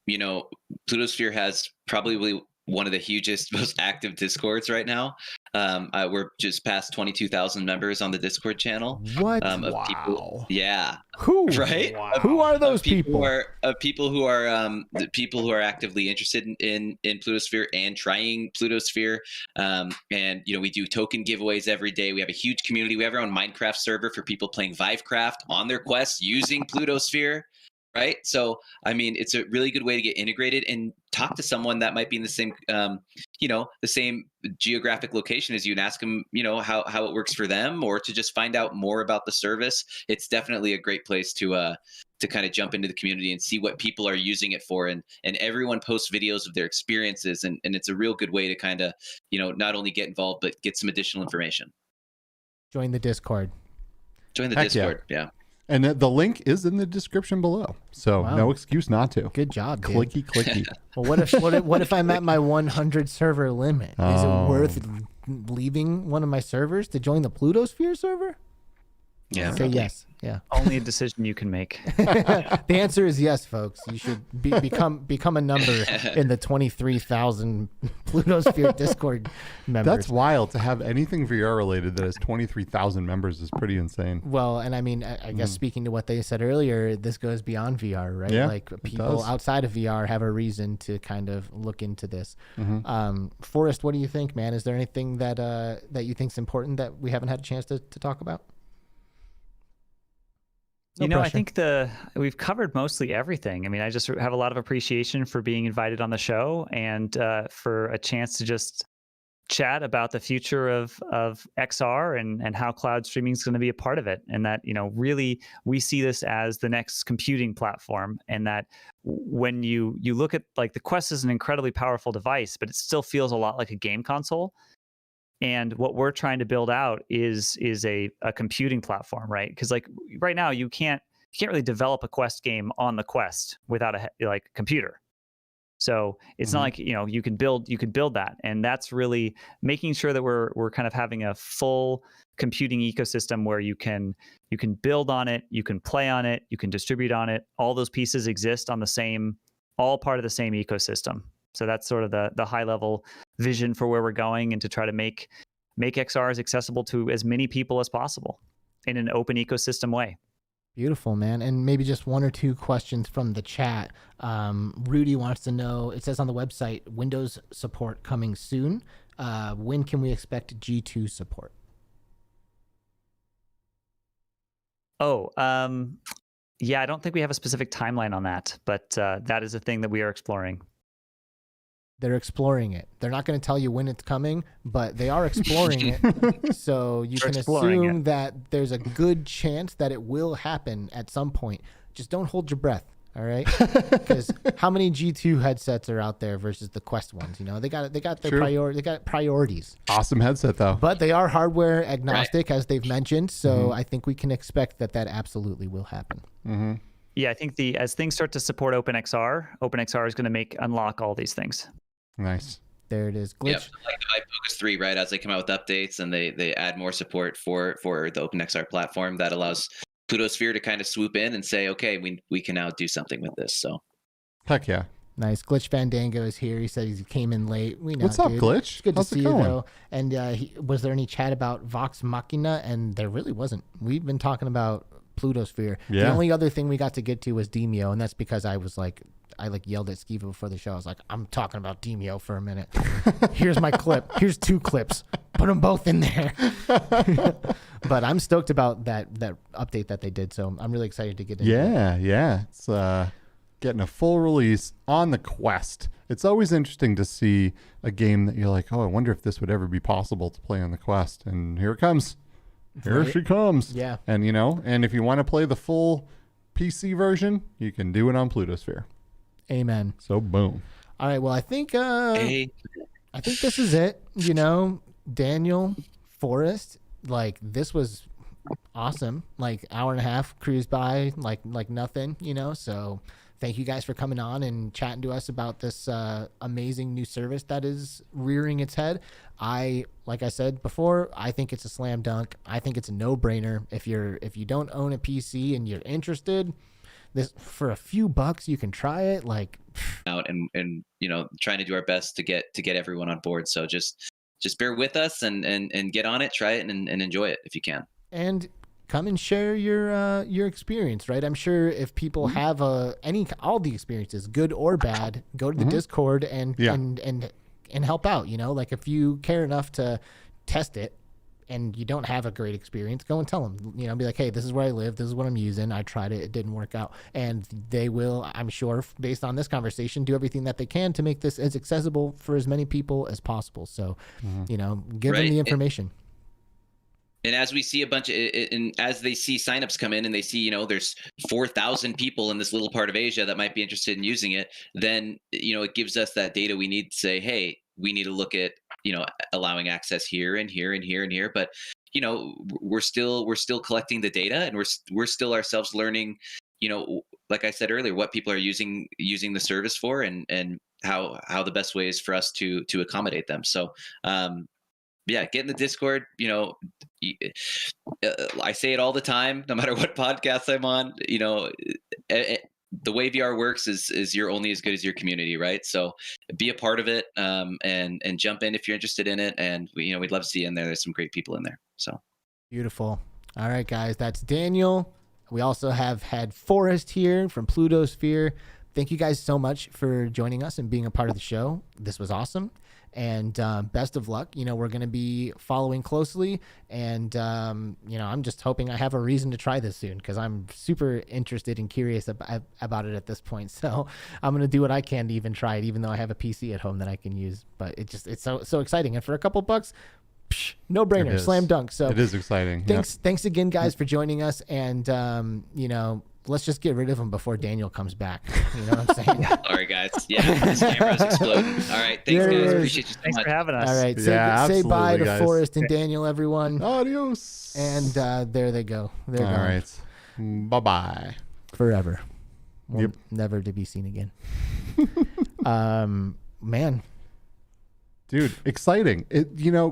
PlutoSphere has probably one of the hugest, most active Discords right now. We're just past 22,000 members on the Discord channel. What? People, yeah. Who? Right? Wow. Who are those people? People who are actively interested in PlutoSphere and trying PlutoSphere. And we do token giveaways every day. We have a huge community. We have our own Minecraft server for people playing Vivecraft on their quests using PlutoSphere. Right. So, I mean, it's a really good way to get integrated and talk to someone that might be in the same, the same geographic location as you and ask them, how it works for them, or to just find out more about the service. It's definitely a great place to kind of jump into the community and see what people are using it for. And everyone posts videos of their experiences. And it's a real good way to kind of, not only get involved, but get some additional information. Join the Discord. Discord. Yeah. And the link is in the description below, so no excuse not to. Good job, dude. Clicky. Well, what if I'm at my 100 server limit? Is it worth leaving one of my servers to join the PlutoSphere server? Yeah. Say yes. Yeah. Only a decision you can make. The answer is yes, folks. You should become a number in the 23,000 PlutoSphere Discord members. That's wild. To have anything VR related that has 23,000 members is pretty insane. Well, and I mean, I guess speaking to what they said earlier, this goes beyond VR, right? Yeah, like people outside of VR have a reason to kind of look into this. Forrest, what do you think, man? Is there anything that you think is important that we haven't had a chance to talk about? I think we've covered mostly everything. I mean, I just have a lot of appreciation for being invited on the show and for a chance to just chat about the future of XR and how cloud streaming is going to be a part of it. And that, really we see this as the next computing platform. And that when you look at, like, the Quest is an incredibly powerful device, but it still feels a lot like a game console. And what we're trying to build out is a computing platform, right? Because, like, right now you can't really develop a Quest game on the Quest without a computer. So it's not like you can build that, and that's really making sure that we're kind of having a full computing ecosystem where you can build on it, you can play on it, you can distribute on it. All those pieces exist on all part of the same ecosystem. So that's sort of the high level vision for where we're going, and to try to make XRs accessible to as many people as possible in an open ecosystem way. Beautiful, man. And maybe just one or two questions from the chat. Rudy wants to know, it says on the website, Windows support coming soon. When can we expect G2 support? Yeah, I don't think we have a specific timeline on that, but that is a thing that we are exploring. They're exploring it. They're not going to tell you when it's coming, but they are exploring it. So you can assume that there's a good chance that it will happen at some point. Just don't hold your breath, all right? Because how many G2 headsets are out there versus the Quest ones? They got their they got priorities. Awesome headset though. But they are hardware agnostic, as they've mentioned. So I think we can expect that absolutely will happen. Mm-hmm. Yeah, I think as things start to support OpenXR is going to unlock all these things. Nice. There it is. Glitch. Yep. Like the Vive Focus 3, right? As they come out with updates and they add more support for the OpenXR platform, that allows PlutoSphere to kind of swoop in and say, okay, we can now do something with this. So, heck yeah. Nice. Glitch Fandango is here. He said he came in late. We know. What's up, dude. Glitch? It's good How's to it see you going? though. And was there any chat about Vox Machina? And there really wasn't. We've been talking about PlutoSphere. Yeah. The only other thing we got to get to was Demeo, and that's because I yelled at Skiva before the show. I was like, I'm talking about Demeo for a minute. Here's my clip. Here's 2 clips. Put them both in there. But I'm stoked about that update that they did. So I'm really excited to get into it. Yeah. It's getting a full release on the Quest. It's always interesting to see a game that you're like, oh, I wonder if this would ever be possible to play on the Quest. And here it comes. Here she comes. Yeah. And, and if you want to play the full PC version, you can do it on PlutoSphere. Amen. So, boom. All right. Well, I think this is it. Daniel, Forrest, like this was awesome. Like hour and a half cruise by like nothing, So thank you guys for coming on and chatting to us about this amazing new service that is rearing its head. Like I said before, I think it's a slam dunk. I think it's a no-brainer. If you don't own a PC and you're interested, this for a few bucks you can try it. Like out and trying to do our best to get everyone on board. So just bear with us and get on it, try it, and enjoy it if you can. And come and share your experience, right? I'm sure if people have all the experiences, good or bad, go to the Discord and help out. Like if you care enough to test it and you don't have a great experience, go and tell them. Be like, hey, this is where I live. This is what I'm using. I tried it. It didn't work out. And they will, I'm sure, based on this conversation, do everything that they can to make this as accessible for as many people as possible. So, give them the information. And as we see and as they see signups come in and they see, there's 4,000 people in this little part of Asia that might be interested in using it, then, it gives us that data we need to say, hey, we need to look at, allowing access here and here and here and here. But, we're still collecting the data, and we're still ourselves learning, like I said earlier, what people are using the service for and how the best way is for us to accommodate them. So, get in the Discord. I say it all the time, no matter what podcast I'm on. The way VR works is you're only as good as your community, right? So be a part of it, and jump in if you're interested in it. And we'd love to see you in there. There's some great people in there. So beautiful. All right, guys, that's Daniel. We also have had Forrest here from PlutoSphere. Thank you guys so much for joining us and being a part of the show. This was awesome. And best of luck. We're going to be following closely. And, I'm just hoping I have a reason to try this soon because I'm super interested and curious about it at this point. So I'm going to do what I can to even try it, even though I have a PC at home that I can use. But it's so exciting. And for a couple bucks, no brainer, slam dunk. So it is exciting. Thanks again, guys, for joining us. And, let's just get rid of him before Daniel comes back. You know what I'm saying? All right, guys. Yeah, this camera's exploding. All right. Thanks, guys. Appreciate you so much. Thanks for having us. All right. Say bye to guys. Forrest and Daniel, everyone. Adios. And there they go. They're all gone. right. Bye-bye. Forever. Yep. Never to be seen again. Man. Dude, exciting.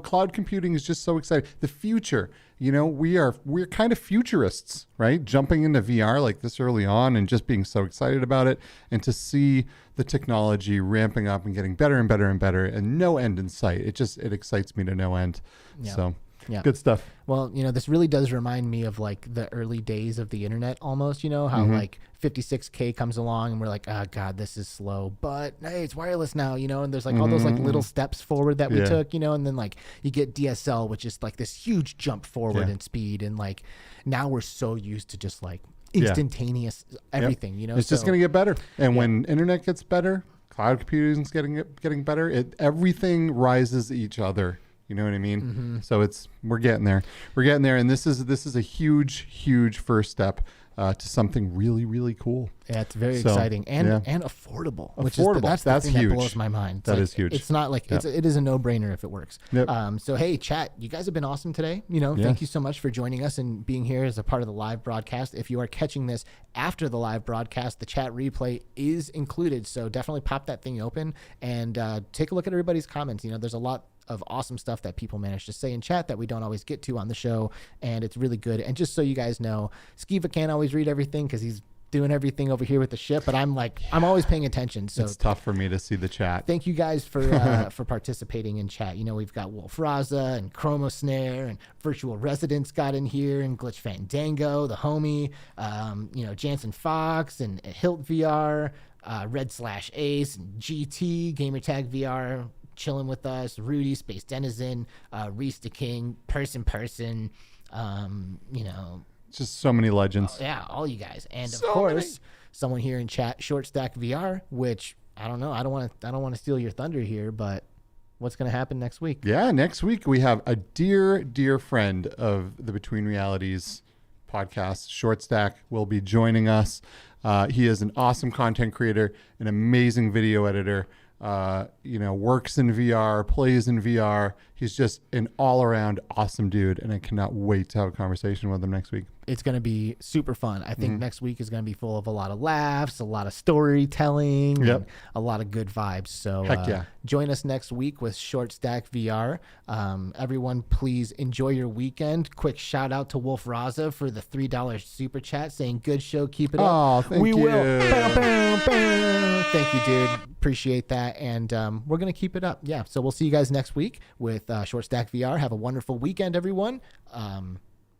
Cloud computing is just so exciting. The future, we're kind of futurists, right? Jumping into VR like this early on and just being so excited about it, and to see the technology ramping up and getting better and better and better and no end in sight. It excites me to no end. Yeah. So yeah. Good stuff. Well, this really does remind me of like the early days of the internet almost, how like 56K comes along and we're like, oh God, this is slow, but hey, it's wireless now, and there's like all those like little steps forward that we took, and then like you get DSL, which is like this huge jump forward in speed. And like now we're so used to just like instantaneous everything, It's just going to get better. And when internet gets better, cloud computing is getting better. Everything rises each other You know what I mean? So we're getting there. We're getting there, and this is a huge first step to something really, really cool. Yeah, it's very exciting and affordable. Which Affordable. That's the thing huge. that blows my mind. That is huge. It's not like it is a no-brainer if it works. Yep. So hey, chat, you guys have been awesome today. Thank you so much for joining us and being here as a part of the live broadcast. If you are catching this after the live broadcast, the chat replay is included. So definitely pop that thing open and take a look at everybody's comments. There's a lot of awesome stuff that people manage to say in chat that we don't always get to on the show, and it's really good. And just so you guys know, Skiva can't always read everything because he's doing everything over here with the ship, but I'm always paying attention. So it's tough for me to see the chat. Thank you guys for for participating in chat. We've got Wolf Raza and Chromo Snare and Virtual Residents got in here, and Glitch Fandango, the homie, Jansen Fox and Hilt VR, Red/Ace and GT, Gamertag VR, chilling with us, Rudy, Space Denizen, Reese the King, Person, just so many legends. All you guys, and So of course, many. someone here in chat, Short Stack VR, which I don't know, I don't want to steal your thunder here, but what's going to happen next week? Yeah, next week we have a dear friend of the Between Realities podcast, Short Stack, will be joining us. He is an awesome content creator, an amazing video editor. Works in VR, plays in VR. He's just an all-around awesome dude, and I cannot wait to have a conversation with him next week. It's going to be super fun. I think next week is going to be full of a lot of laughs, a lot of storytelling, and a lot of good vibes. So Heck yeah. Join us next week with Short Stack VR. Everyone, please enjoy your weekend. Quick shout out to Wolf Raza for the $3 super chat saying, good show, keep it up. Oh, thank you. We will. Bow, bow, bow. Thank you, dude. Appreciate that. And we're going to keep it up. Yeah. So we'll see you guys next week with Short Stack VR. Have a wonderful weekend, everyone.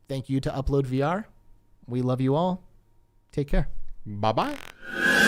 Thank you to Upload VR. We love you all. Take care. Bye-bye.